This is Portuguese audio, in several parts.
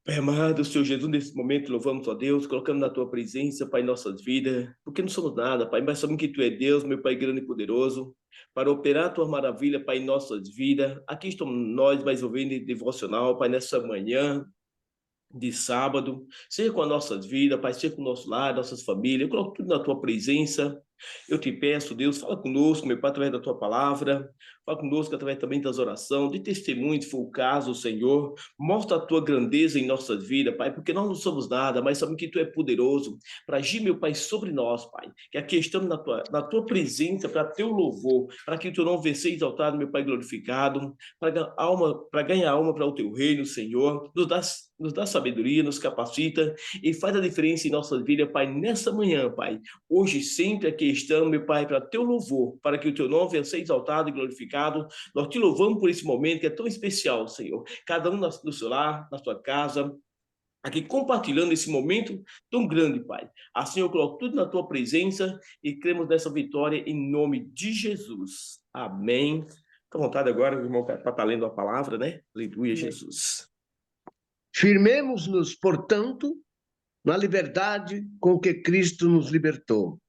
Pai amado, Senhor Jesus, nesse momento louvamos a Deus, colocando na Tua presença, Pai, nossas vidas, porque não somos nada, Pai, mas sabemos que Tu é Deus, meu Pai grande e poderoso, para operar a Tua maravilha, Pai, em nossas vidas. Aqui estamos nós, mais ouvindo devocional, Pai, nessa manhã de sábado, seja com as nossas vidas, Pai, seja com o nosso lar, nossas famílias, eu coloco tudo na Tua presença. Eu te peço, Deus, fala conosco, meu Pai, através da Tua palavra, fala conosco através também das orações, de testemunho, se for o caso, Senhor, mostra a Tua grandeza em nossas vidas, Pai, porque nós não somos nada, mas sabemos que Tu é poderoso para agir, meu Pai, sobre nós, Pai, que aqui estamos na tua presença para Teu louvor, para que o Teu nome venha ser exaltado, meu Pai, glorificado, para ganhar alma para o Teu reino, Senhor, nos dá sabedoria, nos capacita e faz a diferença em nossas vidas, Pai, nessa manhã, Pai. Hoje, sempre aqui estamos, meu Pai, para teu louvor, para que o teu nome venha ser exaltado e glorificado. Nós te louvamos por esse momento que é tão especial, Senhor. Cada um no seu lar, na sua casa, aqui compartilhando esse momento tão grande, Pai. Assim eu coloco tudo na tua presença e cremos nessa vitória em nome de Jesus. Amém. Fica à vontade agora, o irmão, para estar lendo a palavra, né? Aleluia, Jesus. Firmemo-nos, portanto, na liberdade com que Cristo nos libertou.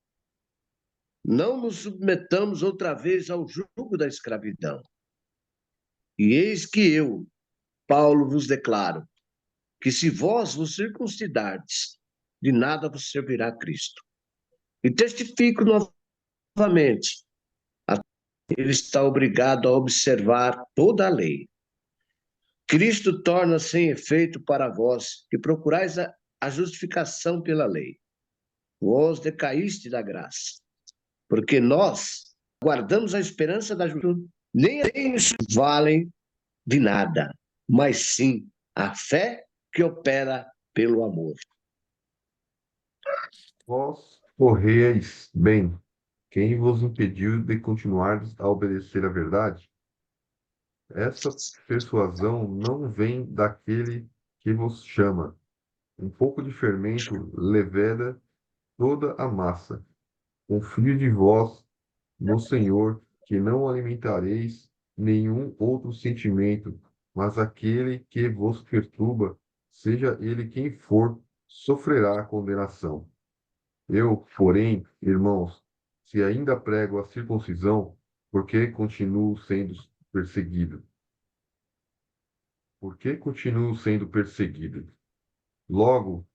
Não nos submetamos outra vez ao jugo da escravidão. E eis que eu, Paulo, vos declaro que se vós vos circuncidardes, de nada vos servirá Cristo. E testifico novamente, ele está obrigado a observar toda a lei. Cristo torna sem efeito para vós, que procurais a justificação pela lei. Vós decaíste da graça, porque nós guardamos a esperança da justiça. Nem isso valem de nada, mas sim a fé que opera pelo amor. Vós correis bem. Quem vos impediu de continuardes a obedecer à verdade? Essa persuasão não vem daquele que vos chama. Um pouco de fermento leveda toda a massa. Confio de vós no Senhor, que não alimentareis nenhum outro sentimento, mas aquele que vos perturba, seja ele quem for, sofrerá condenação. Eu, porém, irmãos, se ainda prego a circuncisão, por que continuo sendo perseguido? Por que continuo sendo perseguido? Logo,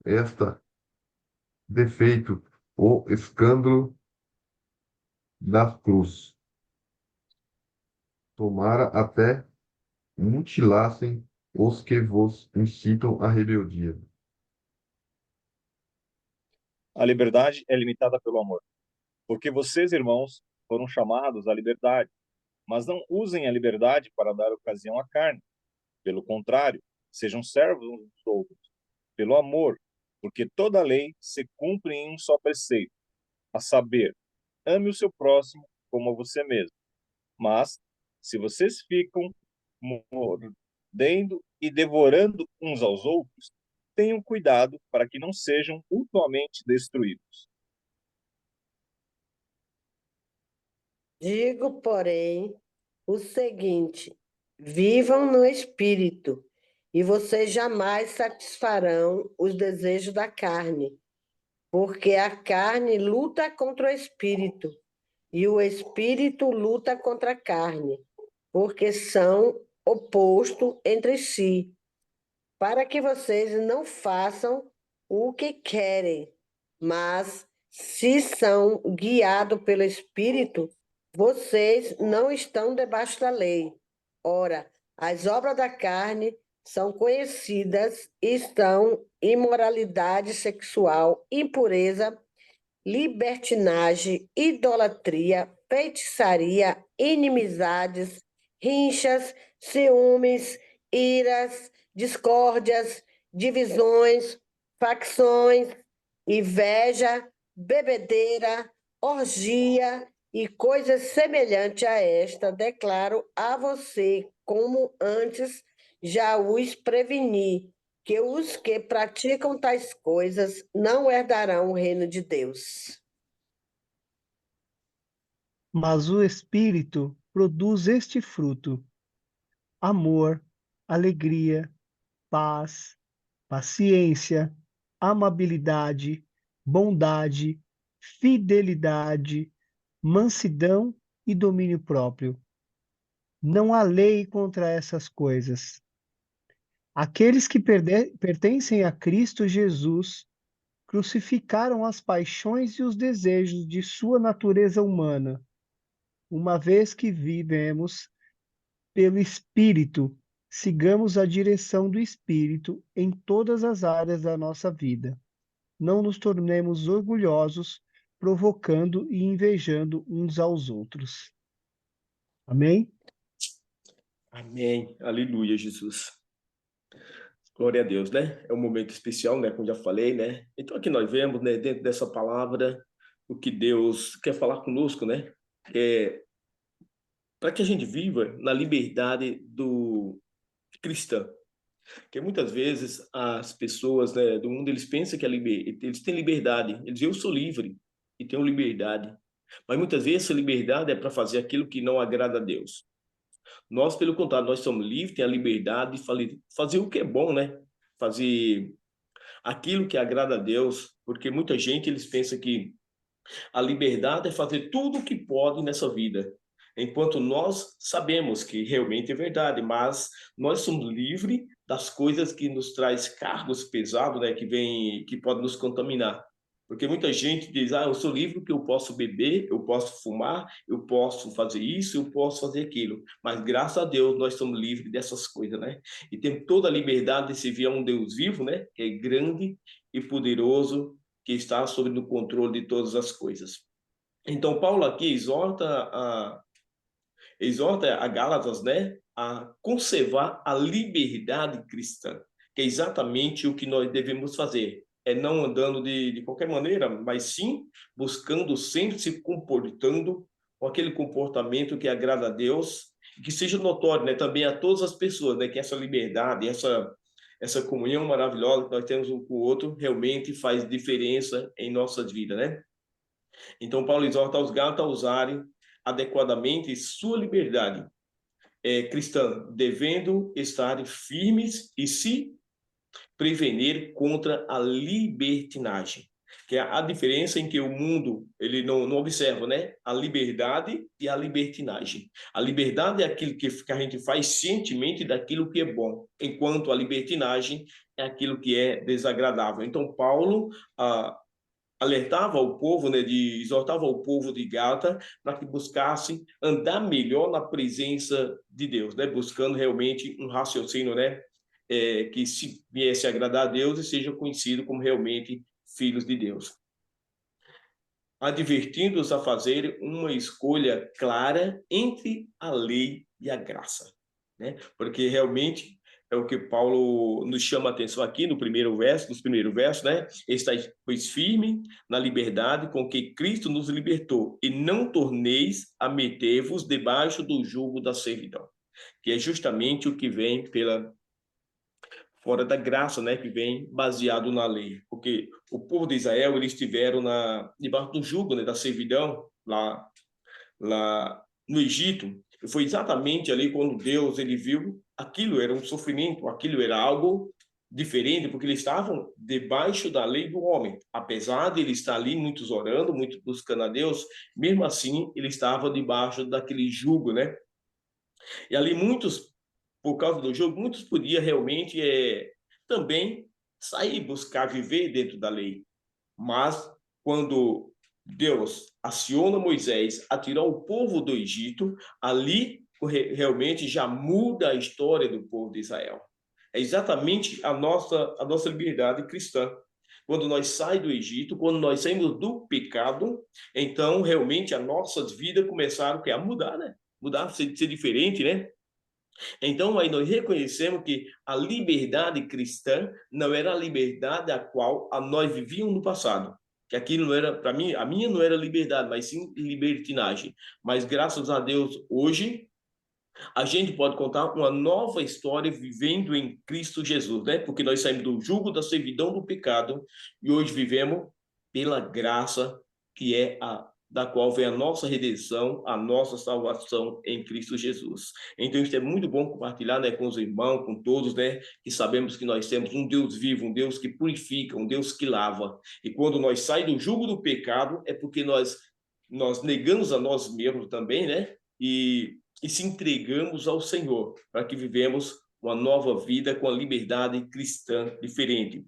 esta defeito o escândalo da cruz. Tomara até mutilassem os que vos incitam à rebeldia. A liberdade é limitada pelo amor, porque vocês, irmãos, foram chamados à liberdade, mas não usem a liberdade para dar ocasião à carne. Pelo contrário, sejam servos uns dos outros, pelo amor, porque toda a lei se cumpre em um só preceito, a saber, ame o seu próximo como a você mesmo. Mas, se vocês ficam mordendo e devorando uns aos outros, tenham cuidado para que não sejam mutuamente destruídos. Digo, porém, o seguinte: vivam no espírito, e vocês jamais satisfarão os desejos da carne, porque a carne luta contra o espírito, e o espírito luta contra a carne, porque são opostos entre si, para que vocês não façam o que querem, mas se são guiados pelo espírito, vocês não estão debaixo da lei. Ora, as obras da carne são conhecidas e são imoralidade sexual, impureza, libertinagem, idolatria, feitiçaria, inimizades, rinchas, ciúmes, iras, discórdias, divisões, facções, inveja, bebedeira, orgia e coisas semelhantes a esta, declaro a você, como antes já os preveni, que os que praticam tais coisas não herdarão o reino de Deus. Mas o Espírito produz este fruto: amor, alegria, paz, paciência, amabilidade, bondade, fidelidade, mansidão e domínio próprio. Não há lei contra essas coisas. Aqueles que pertencem a Cristo Jesus crucificaram as paixões e os desejos de sua natureza humana. Uma vez que vivemos pelo Espírito, sigamos a direção do Espírito em todas as áreas da nossa vida. Não nos tornemos orgulhosos, provocando e invejando uns aos outros. Amém? Amém. Aleluia, Jesus. Glória a Deus, né? É um momento especial, né? Como já falei, né? Então aqui nós vemos, né? Dentro dessa palavra, o que Deus quer falar conosco, né? Para que a gente viva na liberdade do cristã. Porque muitas vezes as pessoas, né, do mundo, eles pensam que eles têm liberdade. Eles dizem, eu sou livre e tenho liberdade. Mas muitas vezes essa liberdade é para fazer aquilo que não agrada a Deus. Nós, pelo contrário, nós somos livres, temos a liberdade de fazer o que é bom, né? Fazer aquilo que agrada a Deus, porque muita gente, eles pensam que a liberdade é fazer tudo o que pode nessa vida. Enquanto nós sabemos que realmente é verdade, mas nós somos livres das coisas que nos traz cargos pesados, né, que podem nos contaminar. Porque muita gente diz, eu sou livre porque eu posso beber, eu posso fumar, eu posso fazer isso, eu posso fazer aquilo. Mas graças a Deus nós somos livres dessas coisas, né? E temos toda a liberdade de servir a um Deus vivo, né? Que é grande e poderoso, que está sob o controle de todas as coisas. Então Paulo aqui exorta a Gálatas, né, a conservar a liberdade cristã, que é exatamente o que nós devemos fazer. É não andando de qualquer maneira, mas sim buscando sempre se comportando com aquele comportamento que agrada a Deus, que seja notório, né, também a todas as pessoas, né, que essa liberdade, essa comunhão maravilhosa que nós temos um com o outro realmente faz diferença em nossas vidas, né? Então, Paulo exorta os Gálatas a usarem adequadamente sua liberdade cristã, devendo estar firmes e se prevenir contra a libertinagem, que é a diferença em que o mundo ele não observa, né? A liberdade e a libertinagem. A liberdade é aquilo que a gente faz cientemente daquilo que é bom, enquanto a libertinagem é aquilo que é desagradável. Então, Paulo alertava o povo, né, exortava o povo de Gálatas para que buscasse andar melhor na presença de Deus, né, buscando realmente um raciocínio, né, que se viesse a agradar a Deus e seja conhecido como realmente filhos de Deus. Advertindo-os a fazer uma escolha clara entre a lei e a graça, né? Porque realmente é o que Paulo nos chama a atenção aqui no primeiro verso, nos primeiros versos, né? Estais, pois, firme na liberdade com que Cristo nos libertou, e não torneis a meter-vos debaixo do jugo da servidão, que é justamente o que vem fora da graça, né, que vem baseado na lei, porque o povo de Israel, eles estiveram debaixo do jugo, né, da servidão lá no Egito. E foi exatamente ali quando Deus ele viu aquilo era um sofrimento, aquilo era algo diferente, porque eles estavam debaixo da lei do homem. Apesar de ele estar ali, muitos orando, muitos buscando a Deus, mesmo assim, ele estava debaixo daquele jugo, né? E ali muitos, por causa do jugo, muitos podiam realmente também sair, buscar viver dentro da lei. Mas quando Deus aciona Moisés a tirar o povo do Egito, ali realmente já muda a história do povo de Israel. É exatamente a nossa liberdade cristã. Quando nós saímos do Egito, quando nós saímos do pecado, então realmente as nossas vidas começaram a mudar, né? Mudar, ser diferente, né? Então, aí nós reconhecemos que a liberdade cristã não era a liberdade a qual nós vivíamos no passado. Que aquilo não era, para mim, a minha não era liberdade, mas sim libertinagem. Mas graças a Deus, hoje, a gente pode contar uma nova história vivendo em Cristo Jesus, né? Porque nós saímos do jugo da servidão do pecado e hoje vivemos pela graça que é a da qual vem a nossa redenção, a nossa salvação em Cristo Jesus. Então, isso é muito bom compartilhar, né, com os irmãos, com todos, né, que sabemos que nós temos um Deus vivo, um Deus que purifica, um Deus que lava. E quando nós saímos do jugo do pecado, é porque nós negamos a nós mesmos também, né, e se entregamos ao Senhor, para que vivemos uma nova vida com a liberdade cristã diferente.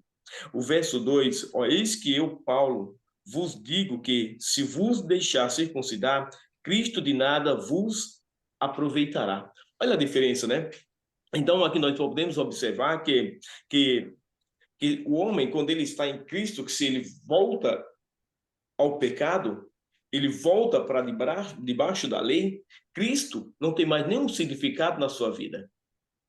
O verso 2, ó, eis que eu, Paulo, vos digo que, se vos deixar circuncidar, Cristo de nada vos aproveitará. Olha a diferença, né? Então, aqui nós podemos observar que o homem, quando ele está em Cristo, que se ele volta ao pecado, ele volta para debaixo da lei, Cristo não tem mais nenhum significado na sua vida.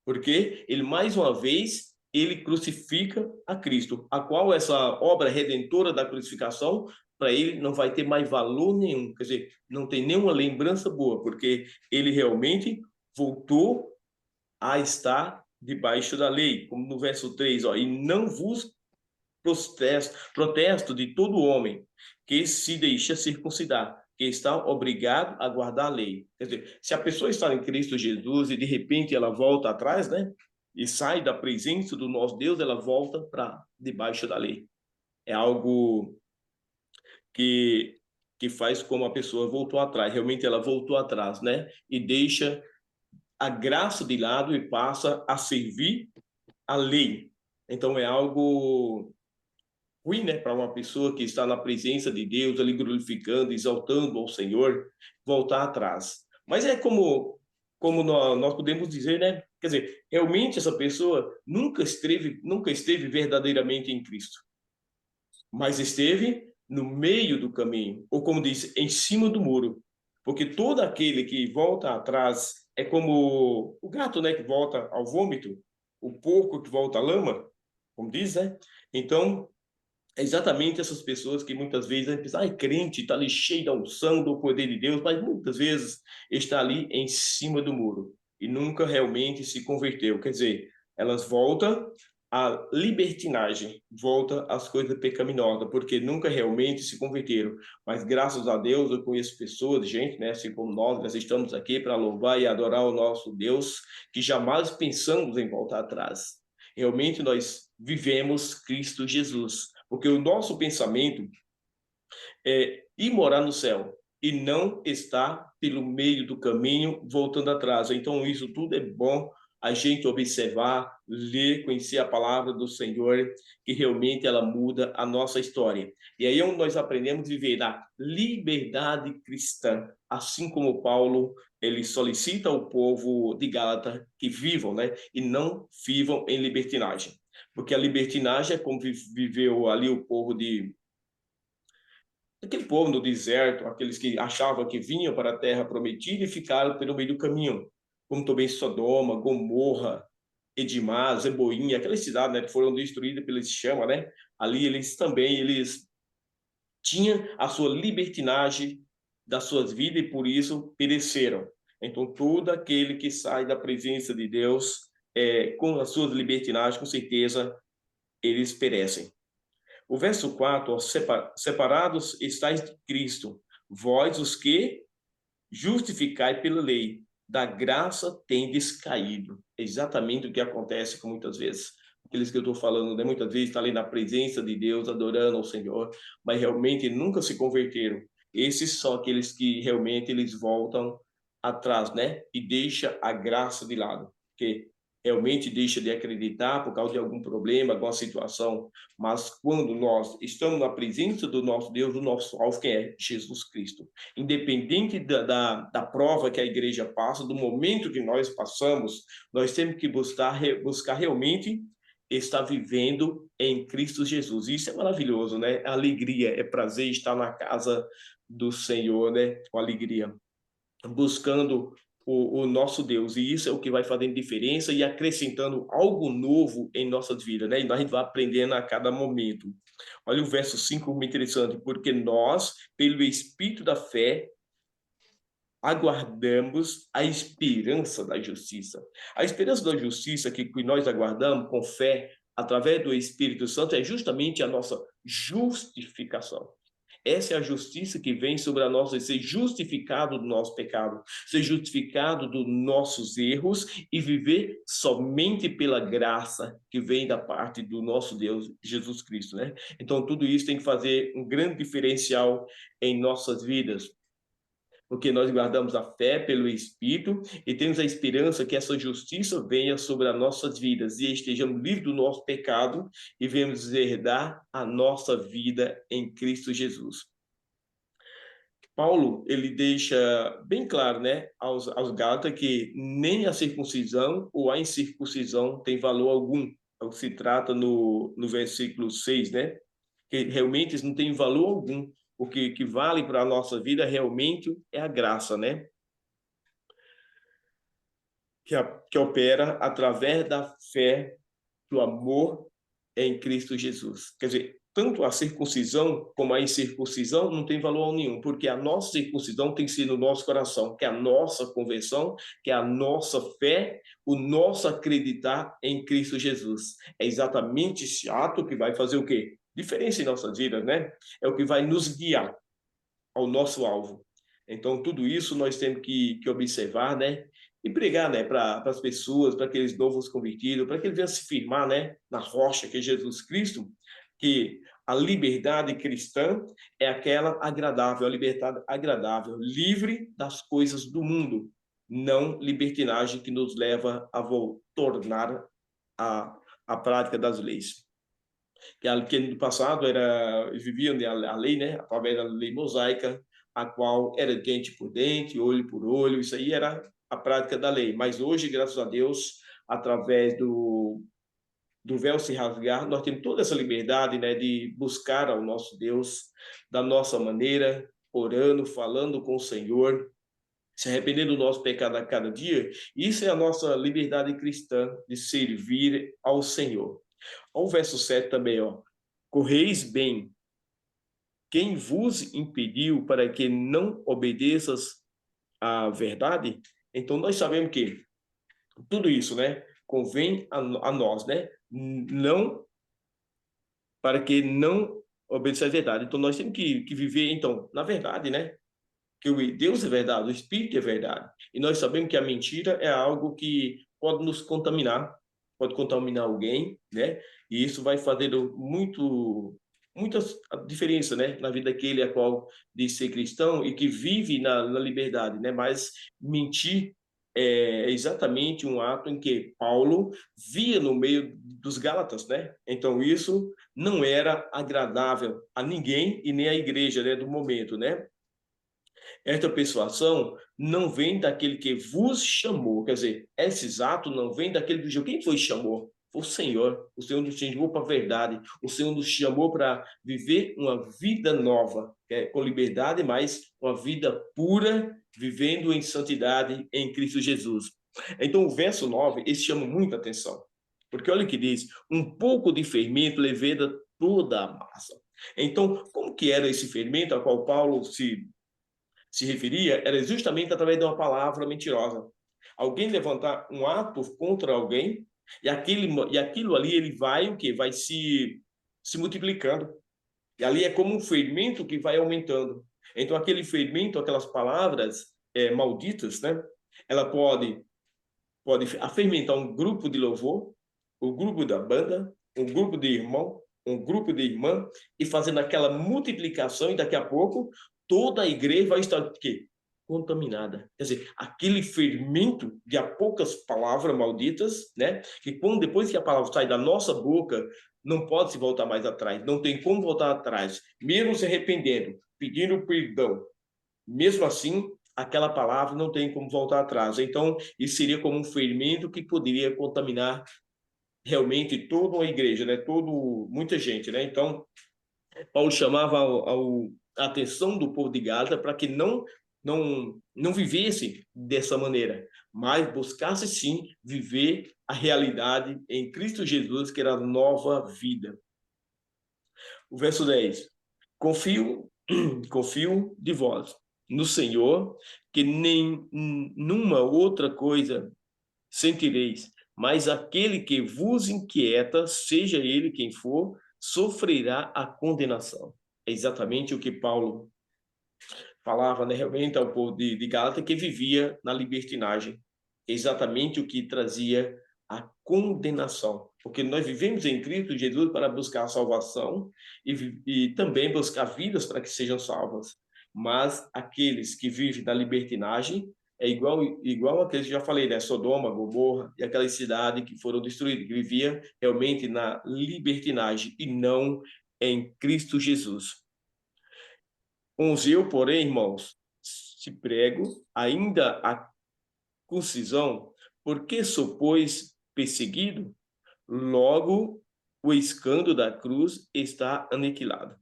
Porque ele, mais uma vez, ele crucifica a Cristo, a qual essa obra redentora da crucificação, para ele, não vai ter mais valor nenhum. Quer dizer, não tem nenhuma lembrança boa, porque ele realmente voltou a estar debaixo da lei. Como no verso 3, ó, e não vos protesto de todo homem que se deixa circuncidar, que está obrigado a guardar a lei. Quer dizer, se a pessoa está em Cristo Jesus e de repente ela volta atrás, né? E sai da presença do nosso Deus, ela volta para debaixo da lei. É algo que faz como a pessoa voltou atrás. Realmente ela voltou atrás, né? E deixa a graça de lado e passa a servir a lei. Então é algo ruim, né, para uma pessoa que está na presença de Deus, ali glorificando, exaltando ao Senhor, voltar atrás. Mas é como nós podemos dizer, né? Quer dizer, realmente essa pessoa nunca esteve verdadeiramente em Cristo, mas esteve no meio do caminho, ou como diz, em cima do muro. Porque todo aquele que volta atrás é como o gato, né, que volta ao vômito, o porco que volta à lama, como diz, né? Então, é exatamente essas pessoas que muitas vezes a gente pensa, crente, está ali cheio da unção, do poder de Deus, mas muitas vezes está ali em cima do muro e nunca realmente se converteu. Quer dizer, elas voltam à libertinagem, voltam às coisas pecaminosas, porque nunca realmente se converteram. Mas graças a Deus eu conheço pessoas, gente, né, assim como nós estamos aqui para louvar e adorar o nosso Deus, que jamais pensamos em voltar atrás. Realmente nós vivemos Cristo Jesus. Porque o nosso pensamento é ir morar no céu e não estar pelo meio do caminho voltando atrás. Então, isso tudo é bom a gente observar, ler, conhecer a palavra do Senhor, que realmente ela muda a nossa história. E aí é onde nós aprendemos a viver a liberdade cristã, assim como Paulo, ele solicita ao povo de Gálatas que vivam, né, e não vivam em libertinagem. Porque a libertinagem é como viveu ali o povo aquele povo no deserto, aqueles que achavam que vinham para a terra prometida e ficaram pelo meio do caminho, como também Sodoma, Gomorra, Edimá, Zeboim, aquelas cidades, né, que foram destruídas pela chama, né? Ali eles tinham a sua libertinagem das suas vidas e por isso pereceram. Então todo aquele que sai da presença de Deus com as suas libertinagens, com certeza eles perecem. O verso 4, ó, separados estáis de Cristo, vós os que justificai pela lei, da graça tendes caído. É exatamente o que acontece com muitas vezes. Aqueles que eu estou falando, né? Muitas vezes está ali na presença de Deus, adorando ao Senhor, mas realmente nunca se converteram. Esses são aqueles que realmente eles voltam atrás, né? E deixa a graça de lado. Porque realmente deixa de acreditar por causa de algum problema, alguma situação, mas quando nós estamos na presença do nosso Deus, o nosso alvo que é Jesus Cristo. Independente da prova que a igreja passa, do momento que nós passamos, nós temos que buscar realmente estar vivendo em Cristo Jesus. Isso é maravilhoso, né? Alegria, é prazer estar na casa do Senhor, né? Com alegria, buscando o nosso Deus, e isso é o que vai fazendo diferença e acrescentando algo novo em nossas vidas, né? E nós a gente vai aprendendo a cada momento. Olha o verso 5, muito interessante, porque nós, pelo Espírito da fé, aguardamos a esperança da justiça. A esperança da justiça que nós aguardamos com fé, através do Espírito Santo, é justamente a nossa justificação. Essa é a justiça que vem sobre a nossa, ser justificado do nosso pecado, ser justificado dos nossos erros e viver somente pela graça que vem da parte do nosso Deus, Jesus Cristo, né? Então, tudo isso tem que fazer um grande diferencial em nossas vidas, porque nós guardamos a fé pelo Espírito e temos a esperança que essa justiça venha sobre as nossas vidas e estejamos livres do nosso pecado e venhamos herdar a nossa vida em Cristo Jesus. Paulo, ele deixa bem claro, né, aos Gálatas que nem a circuncisão ou a incircuncisão tem valor algum. É o que se trata no versículo 6, né? Que realmente isso não tem valor algum. O que vale para a nossa vida realmente é a graça, né? Que opera através da fé, do amor em Cristo Jesus. Quer dizer, tanto a circuncisão como a incircuncisão não tem valor nenhum, porque a nossa circuncisão tem que ser no nosso coração, que é a nossa conversão, que é a nossa fé, o nosso acreditar em Cristo Jesus. É exatamente esse ato que vai fazer o quê? Diferença em nossas vidas, né? É o que vai nos guiar ao nosso alvo. Então, tudo isso nós temos que observar, né? E pregar, né, para as pessoas, para aqueles novos convertidos, para que eles venham se firmar, né, na rocha que é Jesus Cristo, que a liberdade cristã é aquela agradável, a liberdade agradável, livre das coisas do mundo, não libertinagem que nos leva a tornar a prática das leis. Que no passado eles viviam a lei, né, através da lei mosaica, a qual era dente por dente, olho por olho, isso aí era a prática da lei. Mas hoje, graças a Deus, através do véu se rasgar, nós temos toda essa liberdade, né, de buscar ao nosso Deus da nossa maneira, orando, falando com o Senhor, se arrependendo do nosso pecado a cada dia. Isso é a nossa liberdade cristã de servir ao Senhor. Olha o verso 7 também, ó. Correis bem. Quem vos impediu para que não obedeças à verdade? Então, nós sabemos que tudo isso, né, convém a nós, né? Não para que não obedeça à verdade. Então, nós temos que viver, então, na verdade, né? Que o Deus é verdade, o Espírito é verdade. E nós sabemos que a mentira é algo que pode nos contaminar, pode contaminar alguém, né? E isso vai fazer muita diferença, né, na vida daquele a qual diz ser cristão e que vive na liberdade, né? Mas mentir é exatamente um ato em que Paulo via no meio dos Gálatas, né? Então isso não era agradável a ninguém e nem à igreja, né, do momento, né? Esta persuasão não vem daquele que vos chamou, quer dizer, esse ato não vem daquele que quem foi que chamou? Foi o Senhor nos chamou para a verdade, o Senhor nos chamou para viver uma vida nova, com liberdade, mas uma vida pura, vivendo em santidade em Cristo Jesus. Então, o verso 9, esse chama muita atenção, porque olha o que diz, um pouco de fermento leveda toda a massa. Então, como que era esse fermento a qual Paulo se referia, era justamente através de uma palavra mentirosa. Alguém levantar um ato contra alguém e aquilo ali ele vai o quê? Vai se multiplicando. E ali é como um fermento que vai aumentando. Então aquele fermento, aquelas palavras malditas, né? Ela pode fermentar um grupo de louvor, o grupo da banda, um grupo de irmão, um grupo de irmã, e fazendo aquela multiplicação, e daqui a pouco toda a igreja vai estar o quê? Contaminada. Quer dizer, aquele fermento de a poucas palavras malditas, né? Que quando depois que a palavra sai da nossa boca, não pode se voltar mais atrás, não tem como voltar atrás, mesmo se arrependendo, pedindo perdão. Mesmo assim, aquela palavra não tem como voltar atrás. Então, isso seria como um fermento que poderia contaminar realmente toda a igreja, né? Muita gente, né? Então, Paulo chamava a atenção do povo de Gálatas para que não vivesse dessa maneira, mas buscasse sim viver a realidade em Cristo Jesus, que era a nova vida. O verso 10. Confio de vós no Senhor, que nem numa outra coisa sentireis, mas aquele que vos inquieta, seja ele quem for, sofrerá a condenação. é exatamente o que Paulo falava, né, realmente ao povo de Gálatas, que vivia na libertinagem. É exatamente o que trazia a condenação. Porque nós vivemos em Cristo Jesus para buscar a salvação e também buscar vidas para que sejam salvas. Mas aqueles que vivem na libertinagem é igual aqueles que já falei, né? Sodoma, Gomorra e aquelas cidades que foram destruídas, que vivia realmente na libertinagem e não em Cristo Jesus. Eu, porém, irmãos, se prego ainda a concisão, porque sou, pois, perseguido, logo o escândalo da cruz está aniquilado.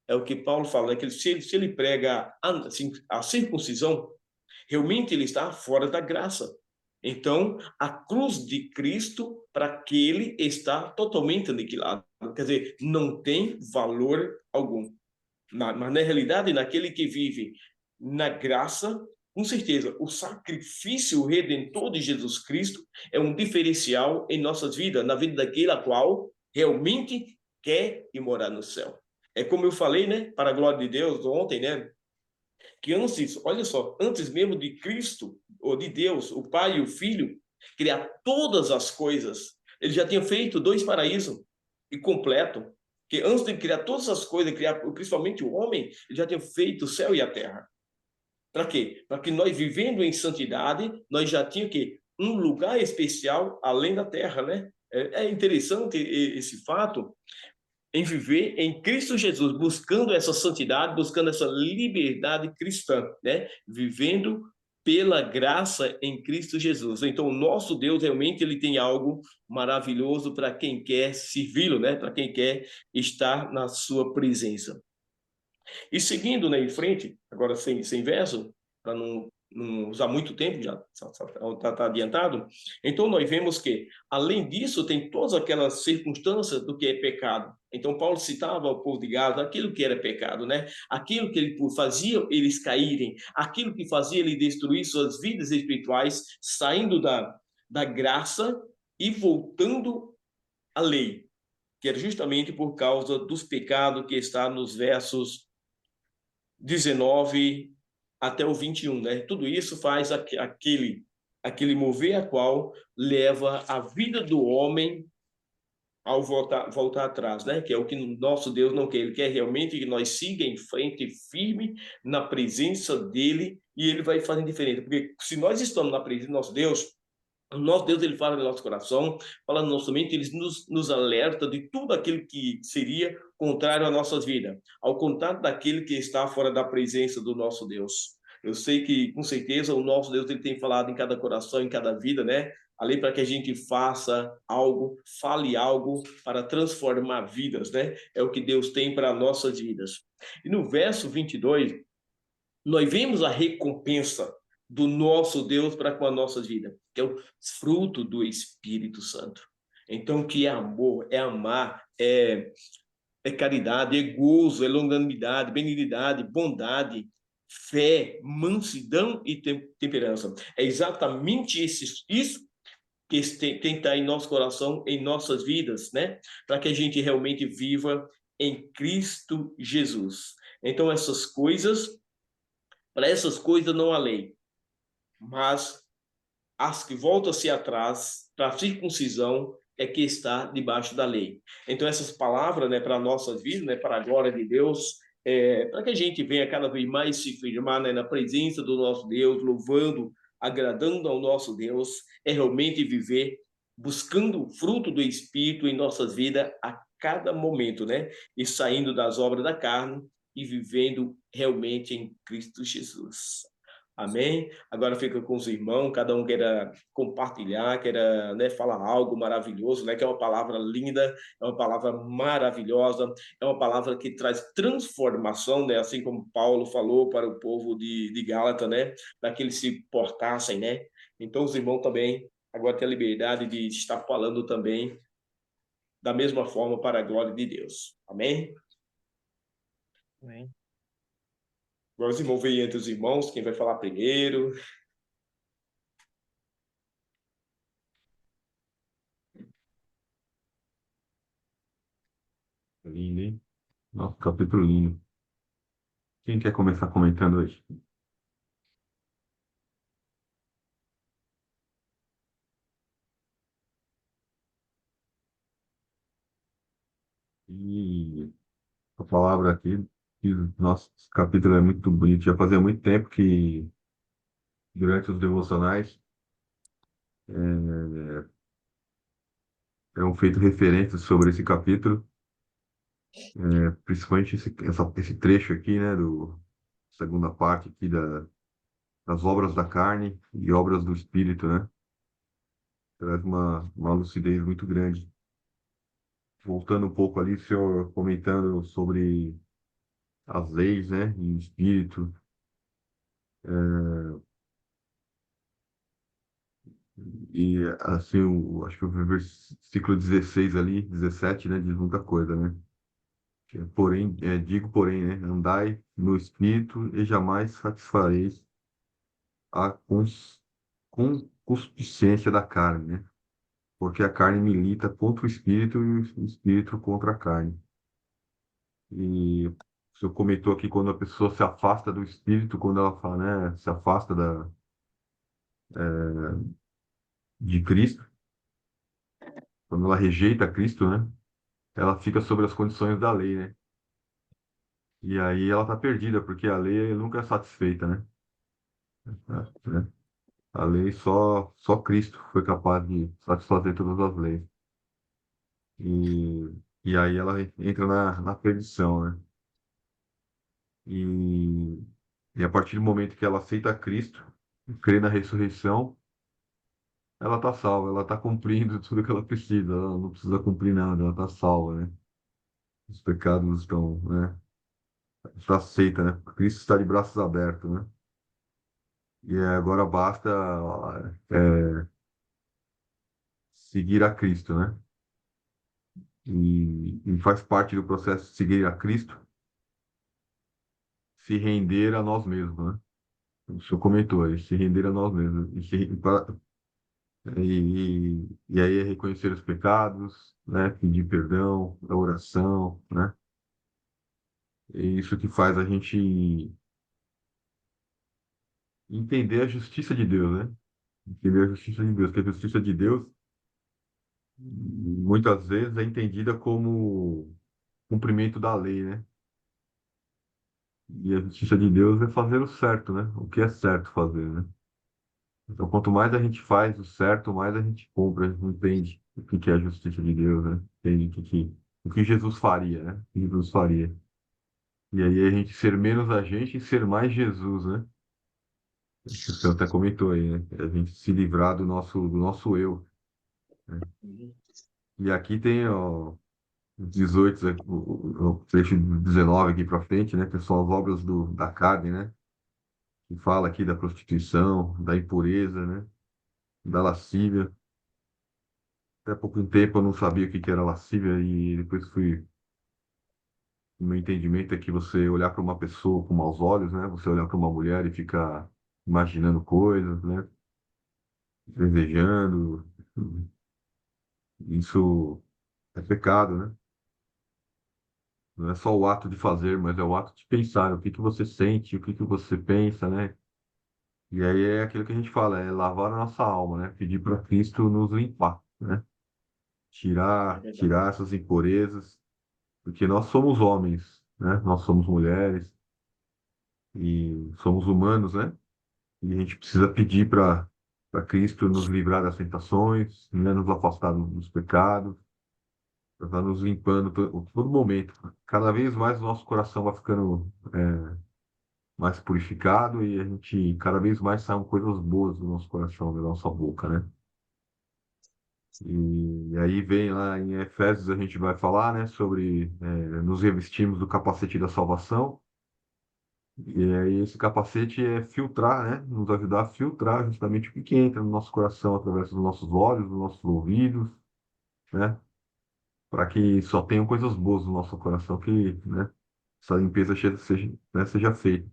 É o que Paulo fala, né? Que se ele prega a circuncisão, realmente ele está fora da graça. Então, a cruz de Cristo, para aquele, está totalmente aniquilado. Quer dizer, não tem valor algum. Mas, na realidade, naquele que vive na graça, com certeza, o sacrifício redentor de Jesus Cristo é um diferencial em nossas vidas, na vida daquele a qual realmente quer ir morar no céu. É como eu falei, né, para a glória de Deus ontem, né, que antes, olha só, antes mesmo de Cristo, ou de Deus, o Pai e o Filho, criar todas as coisas, ele já tinha feito 2 paraísos e completo, que antes de criar todas as coisas, criar principalmente o homem, ele já tinha feito o céu e a terra. Para quê? Para que nós, vivendo em santidade, nós já tínhamos que um lugar especial além da terra, né? É interessante esse fato, em viver em Cristo Jesus, buscando essa santidade, buscando essa liberdade cristã, né? Vivendo pela graça em Cristo Jesus. Então, o nosso Deus realmente ele tem algo maravilhoso para quem quer servi-lo, né? Para quem quer estar na sua presença. E seguindo, né, em frente, agora sem verso, para não usar muito tempo, já está adiantado. Então, nós vemos que, além disso, tem todas aquelas circunstâncias do que é pecado. Então, Paulo citava ao povo de Gálatas aquilo que era pecado, né? Aquilo que ele fazia eles caírem, aquilo que fazia ele destruir suas vidas espirituais, saindo da graça e voltando à lei, que era justamente por causa dos pecados que está nos versos 19 até o 21, né? Tudo isso faz aquele mover a qual leva a vida do homem ao voltar atrás, né? Que é o que nosso Deus não quer. Ele quer realmente que nós siga em frente, firme na presença dele, e ele vai fazer diferente. Porque se nós estamos na presença do nosso Deus, o nosso Deus, ele fala no nosso coração, fala no nosso mente, ele nos alerta de tudo aquilo que seria contrário às nossas vidas, ao contrário daquele que está fora da presença do nosso Deus. Eu sei que, com certeza, o nosso Deus ele tem falado em cada coração, em cada vida, né? Ali para que a gente faça algo, fale algo para transformar vidas, né? É o que Deus tem para nossas vidas. E no verso 22, nós vemos a recompensa do nosso Deus para com a nossa vida, que é o fruto do Espírito Santo. Então, que é amor, é amar, é caridade, é gozo, é longanimidade, benignidade, bondade, fé, mansidão e temperança. É exatamente isso que tem que estar em nosso coração, em nossas vidas, né? Para que a gente realmente viva em Cristo Jesus. Então, para essas coisas não há lei, mas as que voltam-se atrás, para a circuncisão, é que está debaixo da lei. Então, essas palavras, né, para a nossa vida, né, para a glória de Deus, para que a gente venha cada vez mais se firmar, né, na presença do nosso Deus, louvando, agradando ao nosso Deus, é realmente viver buscando o fruto do Espírito em nossas vidas a cada momento, né? E saindo das obras da carne e vivendo realmente em Cristo Jesus. Amém? Agora fica com os irmãos, cada um queira compartilhar, queira, né, falar algo maravilhoso, né, que é uma palavra linda, é uma palavra maravilhosa, é uma palavra que traz transformação, né, assim como Paulo falou para o povo de Gálatas, né, para que eles se portassem, né. Então os irmãos também agora têm a liberdade de estar falando também da mesma forma para a glória de Deus. Amém? Amém. Agora os irmãos veem entre os irmãos, quem vai falar primeiro. Lindo, hein? Nossa, capítulo lindo. Quem quer começar comentando hoje? E a palavra aqui, que nosso capítulo é muito bonito. Já fazia muito tempo que, durante os devocionais, eram feitas referências sobre esse capítulo, principalmente esse trecho aqui, né, do segunda parte aqui das obras da carne e obras do espírito, né? Traz uma lucidez muito grande. Voltando um pouco ali, o senhor comentando sobre as leis, né, e o espírito, e assim, acho que o versículo 16 ali, 17, né, diz muita coisa, né? Porém, digo, porém, né, andai no espírito e jamais satisfareis a concupiscência da carne, né? Porque a carne milita contra o espírito e o espírito contra a carne. E o senhor comentou aqui quando a pessoa se afasta do espírito, quando ela fala, né, se afasta de Cristo, quando ela rejeita Cristo, né, ela fica sob as condições da lei, né? E aí ela está perdida, porque a lei nunca é satisfeita, né? Né? A lei só Cristo foi capaz de satisfazer todas as leis. E, e aí ela entra na perdição, né? E, e a partir do momento que ela aceita Cristo, crê na ressurreição, ela está salva, ela está cumprindo tudo que ela precisa, ela não precisa cumprir nada, ela está salva, né? Os pecados estão, né? Está aceita, né? Cristo está de braços abertos, né? E agora basta seguir a Cristo, né? E faz parte do processo de seguir a Cristo se render a nós mesmos, né? O senhor comentou aí, se render a nós mesmos. E aí é reconhecer os pecados, né? Pedir perdão, a oração, né? É isso que faz a gente entender a justiça de Deus, né? Entender a justiça de Deus, que a justiça de Deus muitas vezes é entendida como cumprimento da lei, né? E a justiça de Deus é fazer o certo, né? O que é certo fazer, né? Então, quanto mais a gente faz o certo, mais a gente cumpre, a gente entende o que é a justiça de Deus, né? Entende o que Jesus faria, né? O que Jesus faria. E aí a gente ser menos a gente e ser mais Jesus, né? O senhor até comentou aí, né? A gente se livrar do nosso eu, né? E aqui tem, ó, 18, o trecho 19 aqui para frente, né? Que são as obras da carne, né? Que fala aqui da prostituição, da impureza, né? Da lascívia. Até pouco tempo eu não sabia o que que era lascívia e depois fui. O meu entendimento é que você olhar para uma pessoa com maus olhos, né? Você olhar para uma mulher e ficar imaginando coisas, né? Desejando. Isso é pecado, né? Não é só o ato de fazer, mas é o ato de pensar, o que que você sente, o que que você pensa, né? E aí é aquilo que a gente fala, é lavar a nossa alma, né? Pedir para Cristo nos limpar, né? É verdade. Tirar essas impurezas, porque nós somos homens, né? Nós somos mulheres e somos humanos, né? E a gente precisa pedir para Cristo nos livrar das tentações, né? Nos afastar dos pecados, para estar nos limpando todo momento. Cada vez mais o nosso coração vai ficando mais purificado e a gente cada vez mais saem coisas boas do nosso coração, da nossa boca, né? E aí vem lá em Efésios a gente vai falar, né, sobre nos revestirmos do capacete da salvação. E aí esse capacete é filtrar, né, nos ajudar a filtrar justamente o que entra no nosso coração através dos nossos olhos, dos nossos ouvidos, né, para que só tenham coisas boas no nosso coração, que, né, essa limpeza seja feita.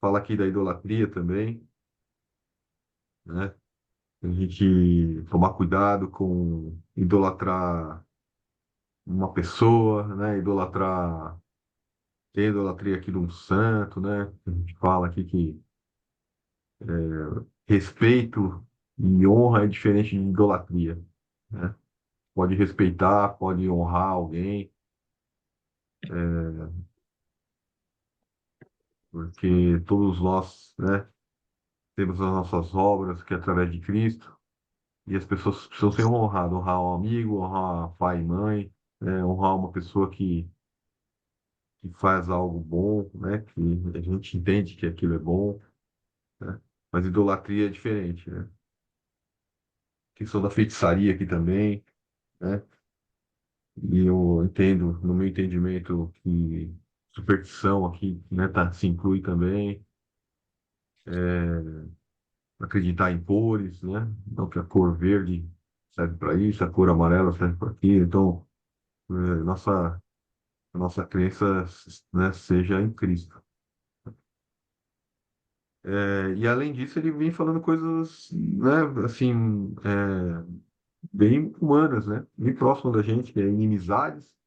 Fala aqui da idolatria também, né? A gente tomar cuidado com idolatrar uma pessoa, né? Idolatrar tem a idolatria aqui de um santo, né? A gente fala aqui que respeito e honra é diferente de idolatria, né? Pode respeitar, pode honrar alguém, porque todos nós, né, temos as nossas obras que é através de Cristo, e as pessoas precisam ser honradas, honrar um amigo, honrar pai e mãe, né, honrar uma pessoa que faz algo bom, né, que a gente entende que aquilo é bom, né? Mas idolatria é diferente, né? Questão da feitiçaria aqui também, né? E eu entendo, no meu entendimento, que superstição aqui, né, se inclui também, acreditar em cores, né? Então, que a cor verde serve para isso, a cor amarela serve para aquilo. Então, nossa, a nossa crença, né, seja em Cristo. E além disso, ele vem falando coisas, né, assim, bem humanas, né? Bem próximas da gente, que é inimizades,